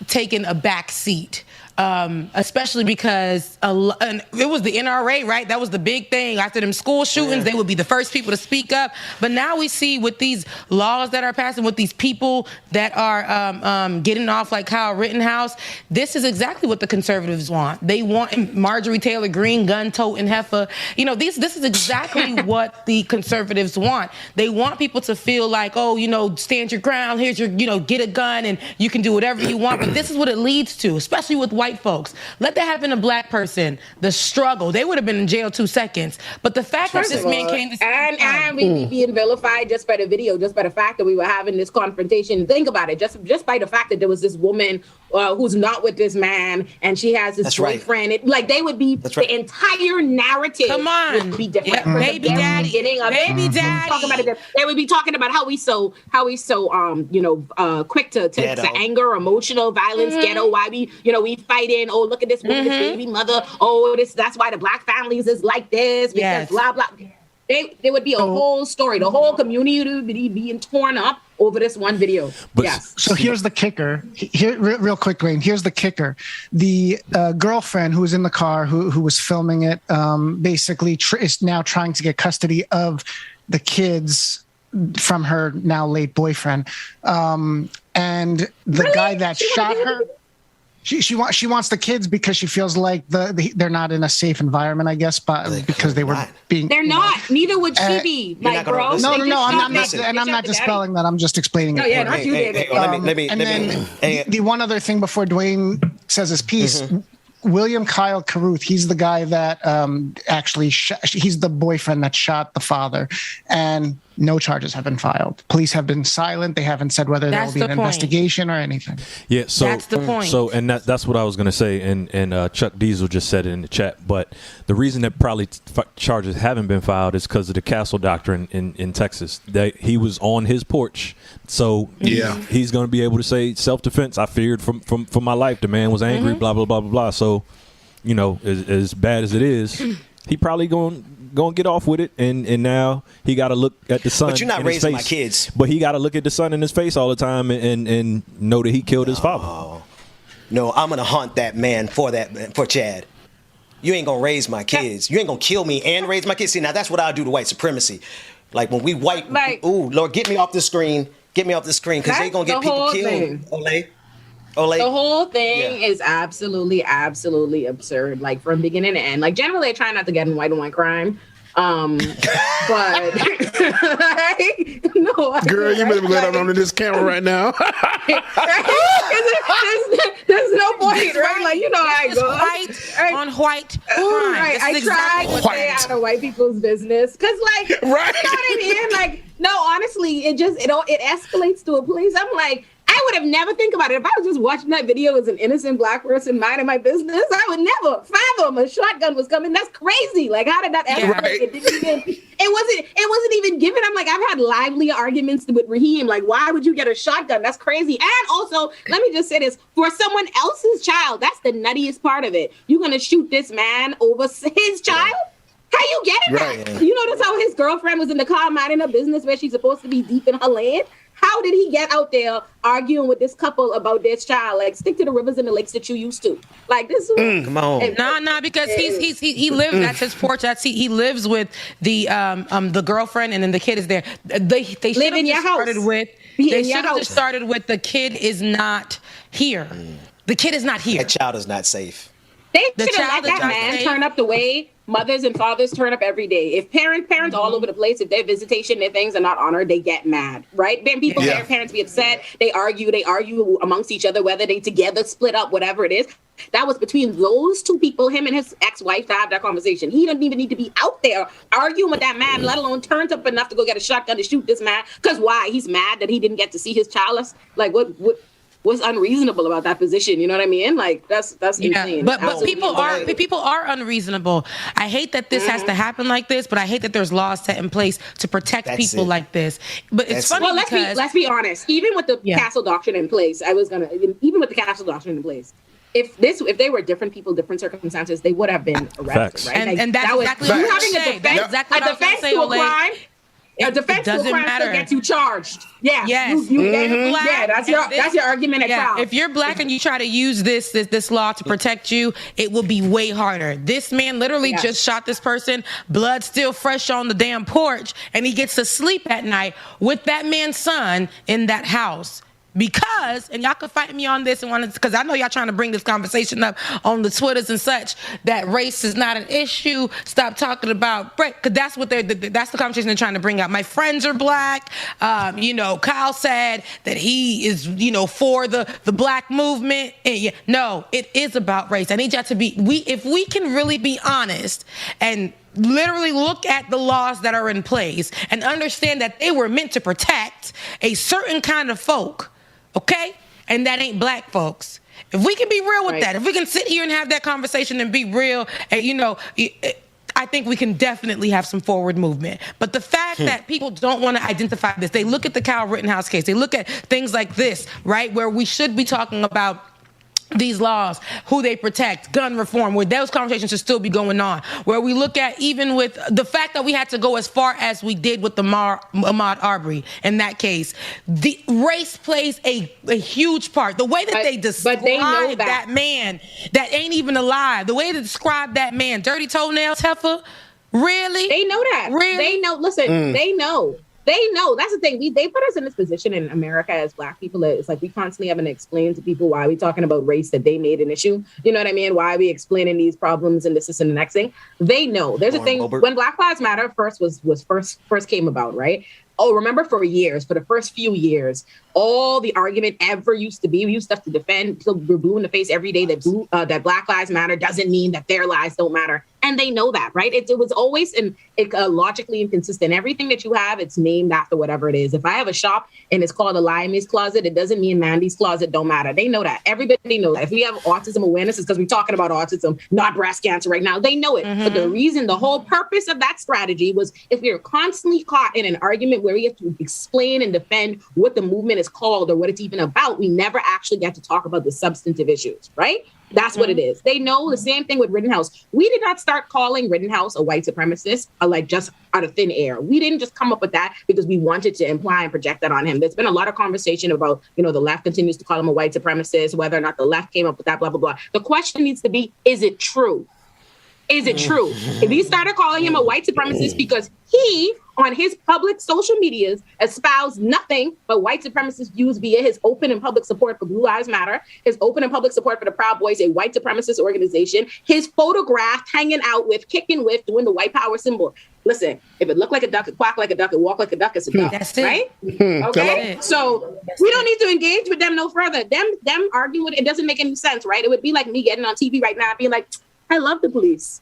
taken a back seat. Especially because it was the NRA, right? That was the big thing. After them school shootings, they would be the first people to speak up. But now we see with these laws that are passing, with these people that are getting off like Kyle Rittenhouse, this is exactly what the conservatives want. They want Marjorie Taylor Greene, gun-toting heifer. This is exactly what the conservatives want. They want people to feel like, stand your ground. Here's your, get a gun and you can do whatever you want. But this is what it leads to, especially with white folks. Let that happen to black person. The struggle. They would have been in jail 2 seconds. But the fact that this man came to and we being vilified just by the video, just by the fact that we were having this confrontation. Think about it. Just by the fact that there was this woman who's not with this man and she has this boyfriend. Right. They would be the entire narrative. Come on, would be different. Yeah. Baby daddy. Baby daddy. They would be talking about how he's so quick to anger, emotional violence, ghetto. Why we fighting? Oh, look at this woman, this baby mother. Oh, that's why the black families is like this because blah blah. There would be a whole story. The whole community would be being torn up over this one video. So here's the kicker. Here, real quick, Wayne. Here's the kicker. The girlfriend who was in the car, who was filming it, basically is now trying to get custody of the kids from her now late boyfriend. And the guy that shot her. She wants the kids because she feels like they're not in a safe environment, I guess, but because they were being. They're not. Neither would she be. Bro. No. I'm not dispelling that. I'm just explaining it. Yeah, not you, David. The one other thing before Dwayne says his piece. William Kyle Carruth, he's the guy that actually he's the boyfriend that shot the father, and no charges have been filed. Police have been silent. They haven't said whether there will be an investigation or anything. Yeah, so that's the point. So, and that's what I was going to say, and Chuck Diesel just said it in the chat. But the reason that probably charges haven't been filed is because of the castle doctrine in Texas. He was on his porch, so he's going to be able to say self-defense. I feared for my life. The man was angry. Blah blah blah blah blah. So, as bad as it is, he probably going to get off with it, and now he got to look at the son. But you're not raising my kids. But he got to look at the son in his face all the time and know that he killed his father. No, I'm gonna haunt that man for Chad. You ain't gonna raise my kids. You ain't gonna kill me and raise my kids. See, now that's what I do to white supremacy. Like when we white, ooh, Lord, get me off the screen. Get me off the screen because they gonna get people killed. Olay. The whole thing is absolutely absurd, like from beginning to end. Like generally I try not to get in white and white crime. But no, girl, you better be glad I'm on this camera right now. There's no point, right? Like how I go. White on white crime. Right. I try to stay out of white people's business because, like, you know what I mean? Like, no, honestly, it escalates to a place. I'm like, I would have never think about it. If I was just watching that video as an innocent black person minding my business, I would never fathom a shotgun was coming. That's crazy. Like, how did that escalate? It wasn't even given. I'm like, I've had lively arguments with Raheem. Like, why would you get a shotgun? That's crazy. And also, let me just say this. For someone else's child, that's the nuttiest part of it. You're going to shoot this man over his child? How you getting that? You notice how his girlfriend was in the car minding her business where she's supposed to be deep in her land? How did he get out there arguing with this couple about their child? Like, stick to the rivers and the lakes that you used to. Like, this. Come on. Nah, because he lives. That's his porch. He lives with the girlfriend, and then the kid is there. They live in your house. They should have just started with the kid is not here. The kid is not here. That child is not safe. They should have let that man turn up the way mothers and fathers turn up every day. If parents all over the place, if their visitation, their things are not honored, they get mad, right? Then their parents be upset. They argue amongst each other, whether they together, split up, whatever it is. That was between those two people, him and his ex-wife, to have that conversation. He doesn't even need to be out there arguing with that man, let alone turns up enough to go get a shotgun to shoot this man. Because why? He's mad that he didn't get to see his child. Like, what's unreasonable about that position? You know what I mean? Like that's insane. But people are unreasonable. I hate that this has to happen like this, but I hate that there's laws set in place to protect people like this. But it's funny because let's be honest. Even with the castle doctrine in place, if they were different people, different circumstances, they would have been arrested, right? And that's exactly what I was saying. A defense to a crime. A defense to a crime still gets you charged. Yeah. Yes. That's your argument at trial. If you're black and you try to use this law to protect you, it will be way harder. This man literally just shot this person, blood still fresh on the damn porch, and he gets to sleep at night with that man's son in that house. Because, and y'all could fight me on this, and because I know y'all trying to bring this conversation up on the Twitters and such, that race is not an issue. Stop talking about, because that's what that's the conversation they're trying to bring out. My friends are black. Kyle said that he is, for the black movement. And no, it is about race. I need y'all to if we can really be honest and literally look at the laws that are in place and understand that they were meant to protect a certain kind of folk. Okay? And that ain't black folks. If we can be real with that, if we can sit here and have that conversation and be real, and I think we can definitely have some forward movement. But the fact that people don't want to identify this, they look at the Kyle Rittenhouse case, they look at things like this, right, where we should be talking about these laws, who they protect, gun reform, where those conversations should still be going on, where we look at even with the fact that we had to go as far as we did with the Ahmaud Arbery in that case. The race plays a huge part. The way that they describe that man that ain't even alive, the way they describe that man, dirty toenails, heifer, really? They know that. Really? They know. Listen, they know. They know. That's the thing. They put us in this position in America as black people. It's like we constantly having to explain to people why we're talking about race that they made an issue. You know what I mean? Why are we explaining these problems and this and the next thing? They know. There's a thing Boebert. When Black Lives Matter first came about, right? Oh, remember for the first few years, all the argument ever used to be, we used to have to defend till we're blue in the face every day that Black Lives Matter doesn't mean that their lives don't matter. And they know that, right? It was always logically inconsistent. Everything that you have, it's named after whatever it is. If I have a shop and it's called Olayemi's Closet, it doesn't mean Mandy's Closet don't matter. They know that. Everybody knows that. If we have autism awareness, it's because we're talking about autism, not breast cancer right now. They know it. But the whole purpose of that strategy was if we are constantly caught in an argument where we have to explain and defend what the movement is called or what it's even about, we never actually get to talk about the substantive issues, right? That's what it is. They know the same thing with Rittenhouse. We did not start calling Rittenhouse a white supremacist, like just out of thin air. We didn't just come up with that because we wanted to imply and project that on him. There's been a lot of conversation about, the left continues to call him a white supremacist, whether or not the left came up with that, blah, blah, blah. The question needs to be, is it true? Is it true? If he started calling him a white supremacist because he, on his public social medias, espoused nothing but white supremacist views via his open and public support for Blue Lives Matter, his open and public support for the Proud Boys, a white supremacist organization, his photograph hanging out with, kicking with, doing the white power symbol. Listen, if it looked like a duck, it quack like a duck, it walk like a duck, it's a duck. That's it. Right? Okay? So we don't need to engage with them no further. Them arguing with it doesn't make any sense, right? It would be like me getting on TV right now and being like, I love the police.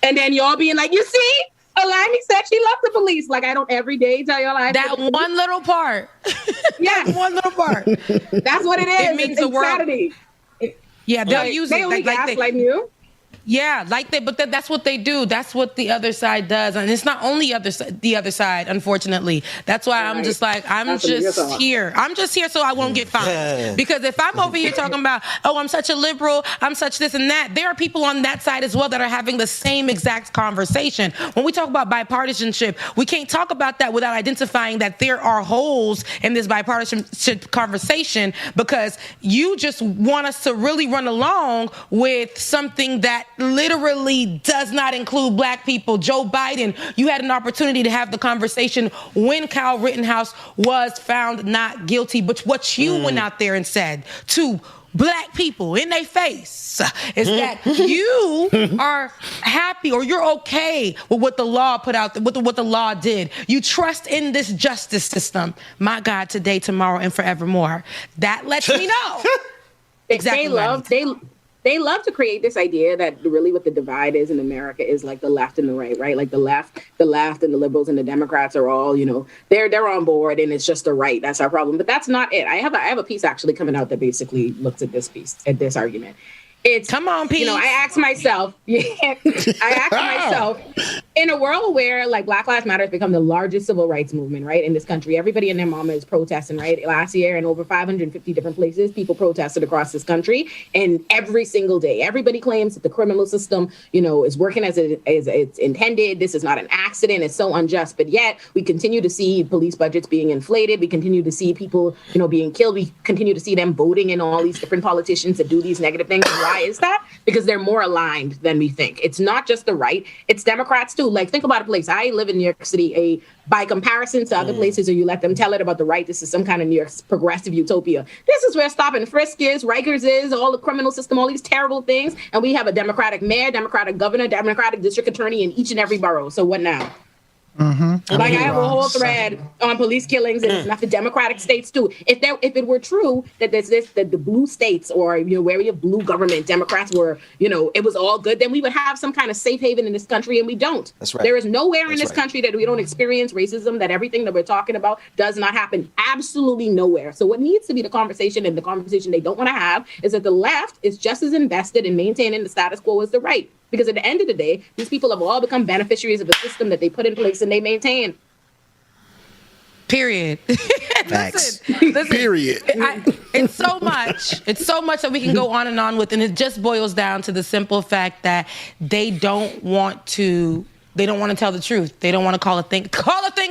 And then y'all being like, you see? Olayemi said she loved the police. Like, I don't every day tell y'all that one little part. Yeah, one little part. That's what it is. It means the insanity. Yeah, they'll use they it only gaslight you. Yeah, but that's what they do. That's what the other side does, and it's not only the other side. Unfortunately, that's why I'm just like I'm just here. I'm just here so I won't get fined. Because if I'm over here talking about, oh, I'm such a liberal, I'm such this and that, there are people on that side as well that are having the same exact conversation. When we talk about bipartisanship, we can't talk about that without identifying that there are holes in this bipartisanship conversation because you just want us to really run along with something that literally does not include black people. Joe Biden, you had an opportunity to have the conversation when Kyle Rittenhouse was found not guilty, but what you went out there and said to black people in their face is that you are happy or you're okay with what the law put out, what the law did. You trust in this justice system, my God, today, tomorrow, and forevermore. That lets me know. Exactly. They love to create this idea that really what the divide is in America is like the left and the right, right? Like the left and the liberals and the Democrats are all, they're on board and it's just the right. That's our problem. But that's not it. I have a piece actually coming out that basically looks at this argument. It's come on, Pete. I ask myself, in a world where like Black Lives Matter has become the largest civil rights movement, right, in this country, everybody and their mama is protesting, right? Last year in over 550 different places, people protested across this country, and every single day, everybody claims that the criminal system, is working as it's intended. This is not an accident. It's so unjust, but yet we continue to see police budgets being inflated. We continue to see people, being killed. We continue to see them voting in all these different politicians that do these negative things. Why? why is that? Because they're more aligned than we think. It's not just the right, it's Democrats too. Like, think about a place. I live in New York City. By comparison to other places where you let them tell it about the right, this is some kind of New York progressive utopia. This is where stop and frisk is, Rikers is, all the criminal system, all these terrible things. And we have a Democratic mayor, Democratic governor, Democratic district attorney in each and every borough. So what now? Mm-hmm. Like, I have a whole thread on police killings, and it's not the Democratic states too. If it were true that that the blue states, or where we have blue government, Democrats were, it was all good, then we would have some kind of safe haven in this country, and we don't. That's right. There is nowhere in this country that we don't experience racism, that everything that we're talking about does not happen. Absolutely nowhere. So what needs to be the conversation, and the conversation they don't want to have, is that the left is just as invested in maintaining the status quo as the right. Because at the end of the day, these people have all become beneficiaries of a system that they put in place and they maintain. Period. Facts. Listen, Period. It's so much. It's so much that we can go on and on with, and it just boils down to the simple fact that they don't want to tell the truth. They don't want to call a thing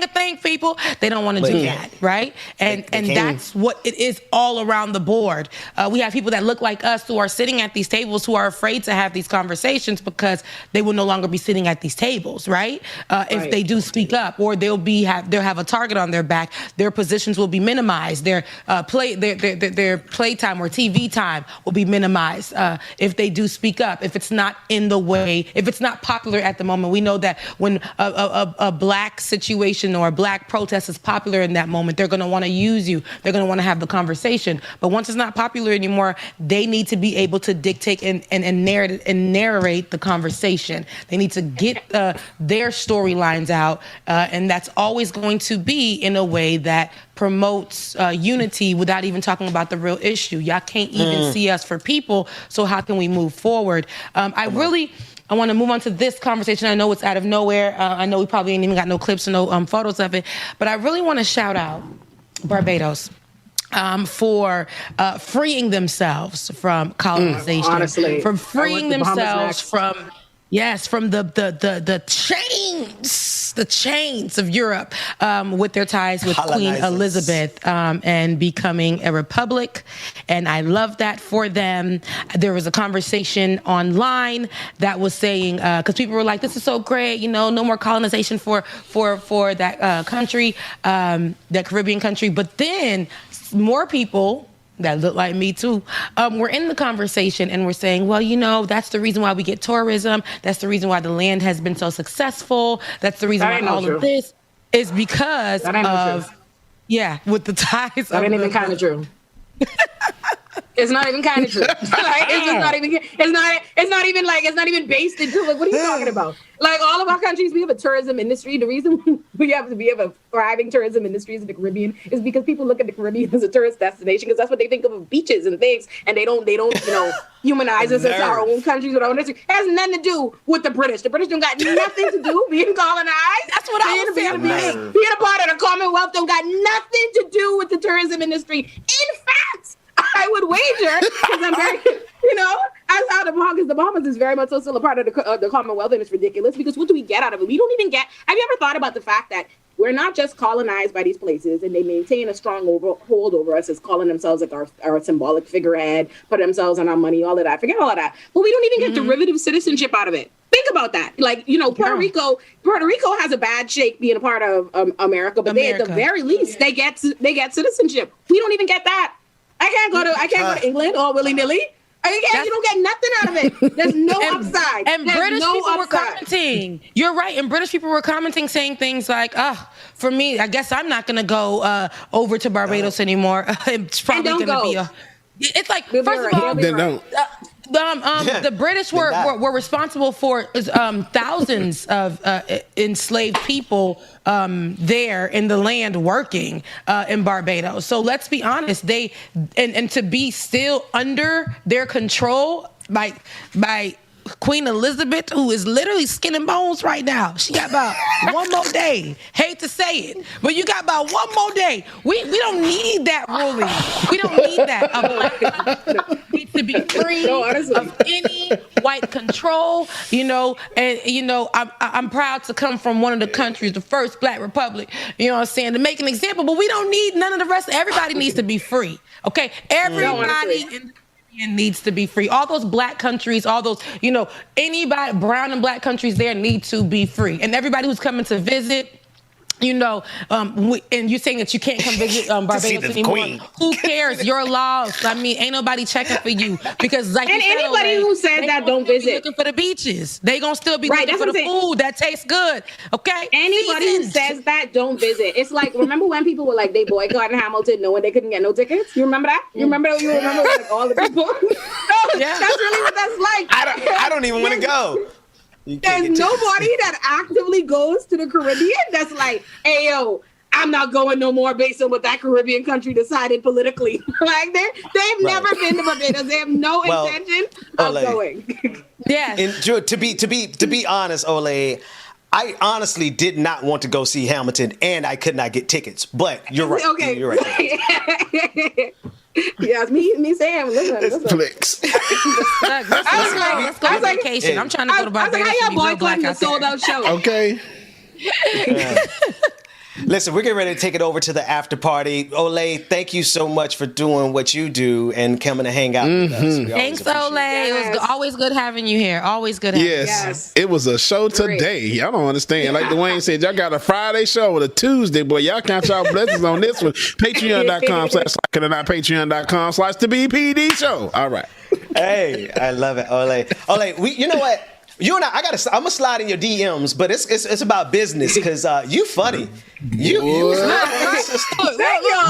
a thing, people. They don't want to do that, right? And that's what it is all around the board. We have people that look like us who are sitting at these tables who are afraid to have these conversations because they will no longer be sitting at these tables, right? If they do speak up, or they'll have a target on their back. Their positions will be minimized. Their play time or TV time will be minimized if they do speak up. If it's not if it's not popular at the moment. We know that when a black situation or a black protest is popular in that moment, they're going to want to use you. They're going to want to have the conversation. But once it's not popular anymore, they need to be able to dictate and narrate the conversation. They need to get their storylines out, and that's always going to be in a way that promotes unity without even talking about the real issue. Y'all can't even see us for people, so how can we move forward? I want to move on to this conversation. I know it's out of nowhere. I know we probably ain't even got no clips or no photos of it. But I really want to shout out Barbados for freeing themselves from colonization. Honestly, from freeing themselves from the chains of Europe with their ties with Queen Elizabeth and becoming a republic. And I love that for them. There was a conversation online that was saying, because people were like, this is so great, no more colonization for that country, that Caribbean country. But then more people that look like me too, we're in the conversation and we're saying, well, that's the reason why we get tourism. That's the reason why the land has been so successful. That's the reason why all of this is because of, with the ties. That ain't even kind of true. It's not even kind of true. It's not even based into what are you talking about? Like, all of our countries, we have a tourism industry. The reason we have a thriving tourism industry in the Caribbean is because people look at the Caribbean as a tourist destination because that's what they think of beaches and things, and they don't humanize us as our own countries with our own history. It has nothing to do with the British. The British don't got nothing to do being colonized. That's what I was saying. Being a part of the Commonwealth don't got nothing to do with the tourism industry. In fact, I would wager, because I'm very, as how the Bahamas is very much so still a part of the Commonwealth, and it's ridiculous because what do we get out of it? We don't even get. Have you ever thought about the fact that we're not just colonized by these places and they maintain a strong hold over us as calling themselves like our symbolic figurehead, put themselves on our money, all of that. Forget all of that. But we don't even get derivative citizenship out of it. Think about that. Like, Puerto Rico has a bad shake being a part of America, but they, at the very least, they get citizenship. We don't even get that. I can't go to England all willy-nilly. You don't get nothing out of it. There's no upside. And British people were commenting. You're right. And British people were commenting, saying things like, for me, I guess I'm not going to go over to Barbados anymore. It's probably going to be it's like, first of all, then don't. The British were responsible for thousands of enslaved people there in the land working in Barbados. So let's be honest, they and to be still under their control by Queen Elizabeth, who is literally skin and bones right now. She got about one more day. Hate to say it, but you got about one more day. We don't need that ruling. We don't need that. A black people needs to be free of any white control. I'm proud to come from one of the countries, the first Black republic. You know what I'm saying? To make an example, but we don't need none of the rest. Everybody needs to be free. Okay, everybody in Caribbean needs to be free. All those black countries, all those, anybody, brown and black countries there need to be free. And everybody who's coming to visit, and you're saying that you can't come visit Barbados anymore. Queen. Who cares? Your laws. I mean, ain't nobody checking for you because, like, and anybody who says that don't visit, looking for the beaches. They gonna still be looking for the food that tastes good. Okay. Anybody who says that don't visit. It's like, remember when people were like they boycotted Hamilton knowing they couldn't get no tickets? You remember that? You remember like all the people? That's really what that's like. I don't even want to go. There's nobody that actively goes to the Caribbean that's like, hey, yo, I'm not going no more based on what that Caribbean country decided politically. Like, they've never been to Barbados. They have no intention of going. Yes. And to be honest, Ole, I honestly did not want to go see Hamilton, and I could not get tickets. But you're right. Okay. You're right. Yeah, me Sam. Listen. Flicks. Let's go on vacation. I'm trying to go to Barbados. How y'all boycotting the sold out show? Okay. Listen, we're getting ready to take it over to the after party. Ole, thank you so much for doing what you do and coming to hang out with us. Thanks, Ole. It was always good having you here. Always good having you. Yes. It was a show today. Y'all don't understand. Like Dwayne said, y'all got a Friday show with a Tuesday, boy. Y'all count y'all blessings on this one. Patreon.com/Patreon.com/the BPD show. All right. Hey, I love it, Ole. Ole, you know what? You and I'm gonna slide in your DMs, but it's about business because you funny. You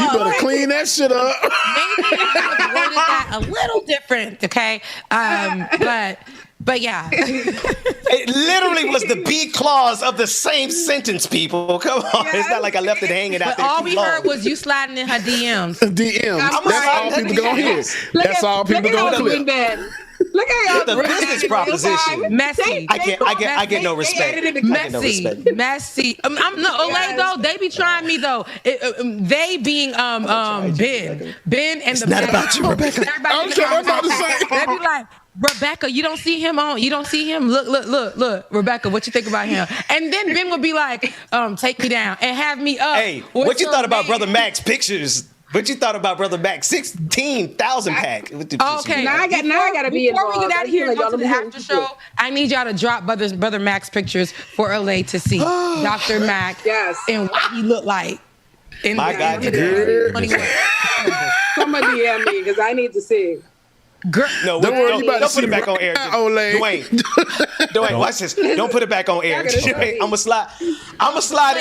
better clean that shit up. Maybe I worded that a little different, okay? But yeah. It literally was the B clause of the same sentence, people. Come on. Yes. It's not like I left it hanging out there. All we heard was you sliding in her DMs. That's all people gonna hear. That's all people gonna hear. Look at the business proposition. Messy. I get no respect. Messy. I'm no Olay though. They be trying me though. They being Ben and it's not about you, Rebecca. They be like, Rebecca, you don't see him on. You don't see him. Look, Rebecca, what you think about him? And then Ben would be like, take me down and have me up. Hey, what you thought about Brother Mac's pictures? What you thought about Brother Mac's 16,000 pack? Okay, now I gotta be involved. Before we get out of here and go to the after show, I need y'all to drop Brother Mac's pictures for LA to see Dr. Mac and what he looked like. My God, Somebody DM me because I need to see. Girl, no, don't put it back on air. Dwayne, watch this. Don't put it back on air. I'm gonna slide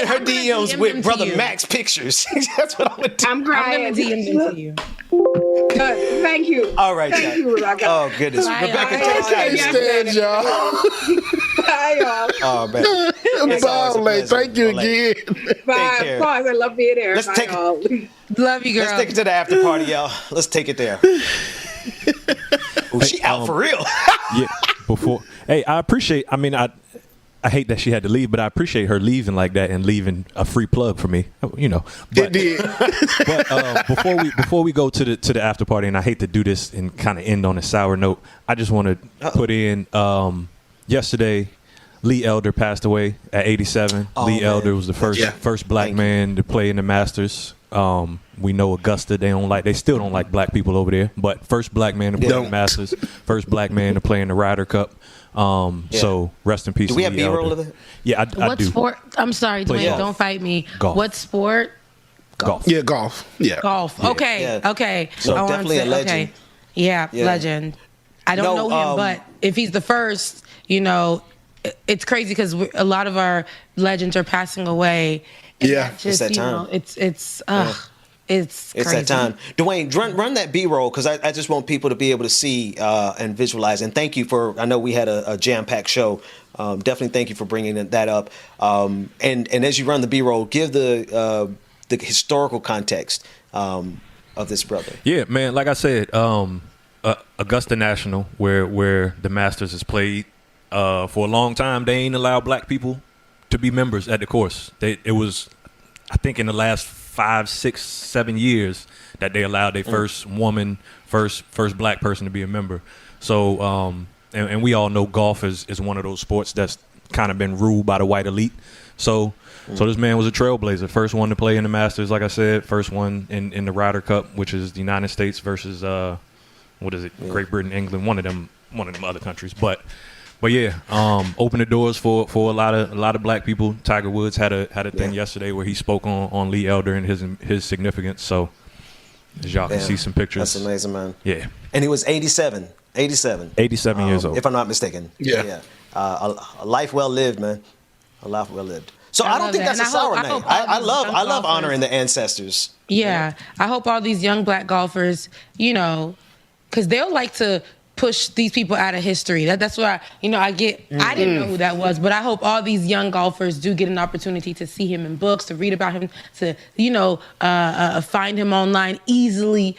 in her DMs with Brother Mac's pictures. That's what I'm gonna do. I'm crying. I'm gonna DM them to you. Good. Thank you. All right, thank you, Rebecca. Oh goodness, Rebecca, stand, y'all. Bye, y'all. Oh man, bye, thank you again. Bye. Pause. I love being there. Let's take y'all. Love you, girl. Let's take it to the after party, y'all. Let's take it there. Oh, she out for real. Yeah. I appreciate. I mean, I hate that she had to leave, but I appreciate her leaving like that and leaving a free plug for me. But, it did. But before we go to the after party, and I hate to do this and kind of end on a sour note, I just want to put in. Yesterday, Lee Elder passed away at 87. Lee Elder was the first black man to play in the Masters. We know Augusta, they still don't like black people over there, but first black man to play in the Masters, first black man to play in the Ryder Cup. So rest in peace. Do we have B-roll of it? Yeah, I do. What sport? I'm sorry, Dwayne, don't fight me. Golf. What sport? Golf. Yeah, golf. Yeah. Golf. Okay. Okay. So definitely a legend. Okay. Yeah, legend. I don't know him, but if he's the first, it's crazy because a lot of our legends are passing away. It's that time. It's crazy. That time. Dwayne, run that B-roll because I just want people to be able to see and visualize. And thank you I know we had a jam-packed show. Definitely thank you for bringing that up. And as you run the B-roll, give the historical context of this brother. Yeah, man. Like I said, Augusta National, where the Masters is played, for a long time, they ain't allowed black people to be members at the course. It was, I think, in the last 5, 6, 7 years that they allowed their first woman, first black person to be a member. So, and we all know golf is one of those sports that's kind of been ruled by the white elite. So this man was a trailblazer. First one to play in the Masters, like I said. First one in the Ryder Cup, which is the United States versus what is it? Yeah. Great Britain, England, one of them other countries. But yeah, open the doors for a lot of black people. Tiger Woods had a thing yesterday where he spoke on Lee Elder and his significance. So as y'all can see some pictures. That's amazing, man. Yeah. And he was 87. 87 years old. If I'm not mistaken. Yeah. A life well lived, man. A life well lived. So I don't think that's a sour name. I love honoring the ancestors. Yeah. I hope all these young black golfers, because they'll like to push these people out of history. That's why I get. I didn't know who that was, but I hope all these young golfers do get an opportunity to see him in books, to read about him, to find him online easily.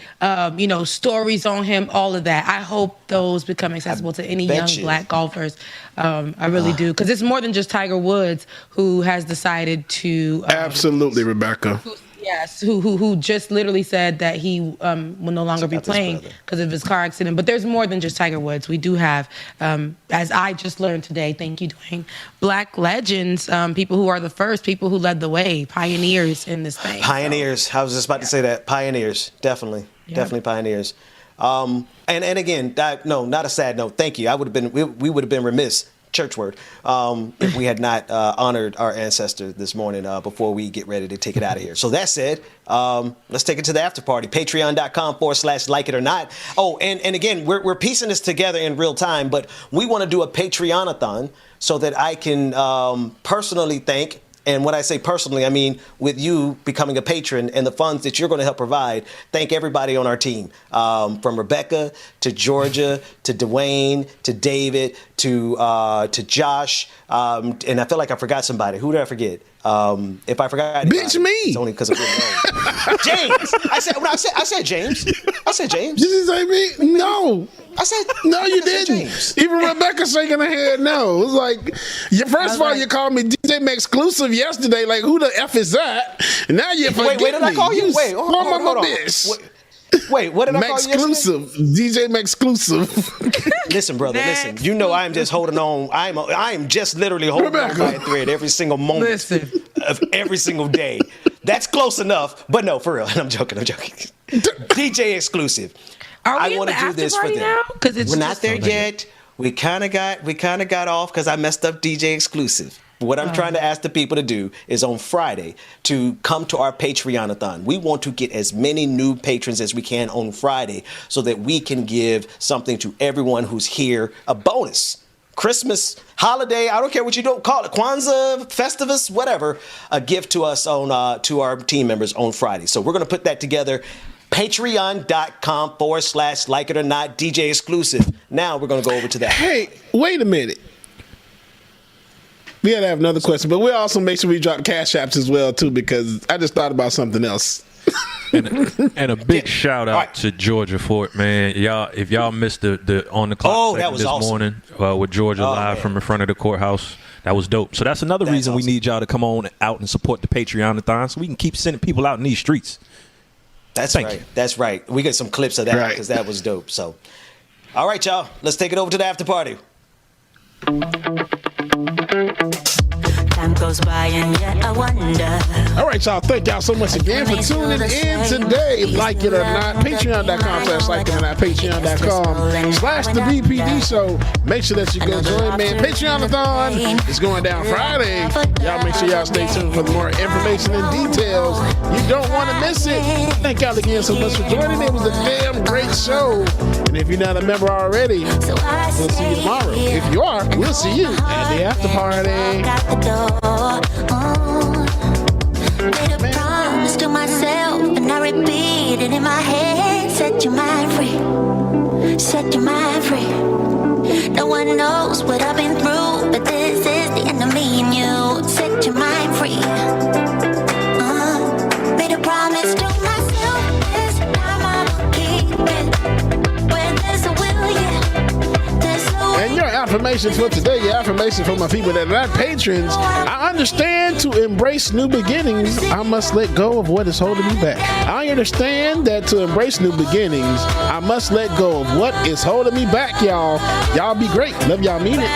Stories on him, all of that. I hope those become accessible to any young black golfers. I really do, because it's more than just Tiger Woods who has decided to. Absolutely, Rebecca. Yes, who just literally said that he will no longer be playing because of his car accident. But there's more than just Tiger Woods. We do have, as I just learned today, thank you, Dwayne, black legends, people who are the first, people who led the way, pioneers in this thing. Pioneers. So. I was just about to say that. Pioneers. Definitely. Yeah. Definitely pioneers. And again, not a sad note. Thank you. We would have been remiss. Church word, if we had not honored our ancestors this morning before we get ready to take it out of here. So that said, let's take it to the after party. Patreon.com/like it or not. Oh, and again, we're piecing this together in real time, but we want to do a Patreon-a-thon so that I can personally thank. And when I say personally, I mean with you becoming a patron and the funds that you're going to help provide. Thank everybody on our team, from Rebecca to Georgia to Dwayne to David to Josh. And I feel like I forgot somebody. Who did I forget? If I forgot anybody, bitch, me. It's only because of James. I said James. I said James. Did you say me? No. I said no. You didn't. Even Rebecca shaking her head. No. It's like, first of all, you called me DJ Exclusive yesterday. Like, who the f is that? And now you forget wait, did I call you? Wait, hold on. Bitch. Wait, what did I call you exclusive? DJ Exclusive. Listen, brother, listen. You know I'm just holding on. I am just literally holding on by a thread every single moment of every single day. That's close enough. But no, for real. I'm joking. DJ Exclusive. I want to do this for them. We're not there yet. We kind of got off because I messed up DJ Exclusive. What I'm trying to ask the people to do is on Friday to come to our Patreon-a-thon. We want to get as many new patrons as we can on Friday so that we can give something to everyone who's here, a bonus. Christmas, holiday, I don't care what you don't call it, Kwanzaa, Festivus, whatever, a gift to us to our team members on Friday. So we're going to put that together. Patreon.com/like it or not, DJ Exclusive. Now we're going to go over to that. Hey, wait a minute. We had to have another question, but we'll also make sure we drop cash apps as well, too, because I just thought about something else. and a big shout out to Georgia for it, man. If y'all missed the on the clock this morning with Georgia live from in front of the courthouse, that was dope. So that's another reason we need y'all to come on out and support the Patreon-a-thon so we can keep sending people out in these streets. That's right. That's right. We get some clips of that because that was dope. So, all right, y'all. Let's take it over to the after party. Time goes by and yet I wonder. All right, y'all. Thank y'all so much again for tuning in today. Like it or not, patreon.com/like it or not, patreon.com/the BPD show. Make sure that you go join, man. Patreon-a-thon is going down Friday. Y'all make sure y'all stay tuned for more information and details. You don't want to miss it. Thank y'all again so much for joining. It was a damn great show. And if you're not a member already, we'll see you tomorrow. If you are, we'll see you at the after party. Made a promise to myself and I repeat it in my head. Set your mind free. Set your mind free. No one knows what I've been through, but this is the end of me and you. Set your mind free. Made a promise to myself. This time I will keep it. Where there's a will, And your affirmations for today, your affirmation for my people that are not patrons. I understand to embrace new beginnings, I must let go of what is holding me back. I understand that to embrace new beginnings, I must let go of what is holding me back, y'all. Y'all be great. Love y'all, mean it.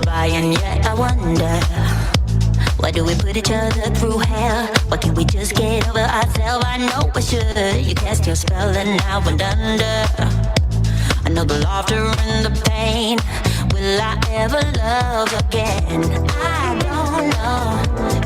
by, and yet I wonder, why do we put each other through hell? Why can't we just get over ourselves? I know I should. You cast your spell and I went under. I know the laughter and the pain. Will I ever love again? I don't know.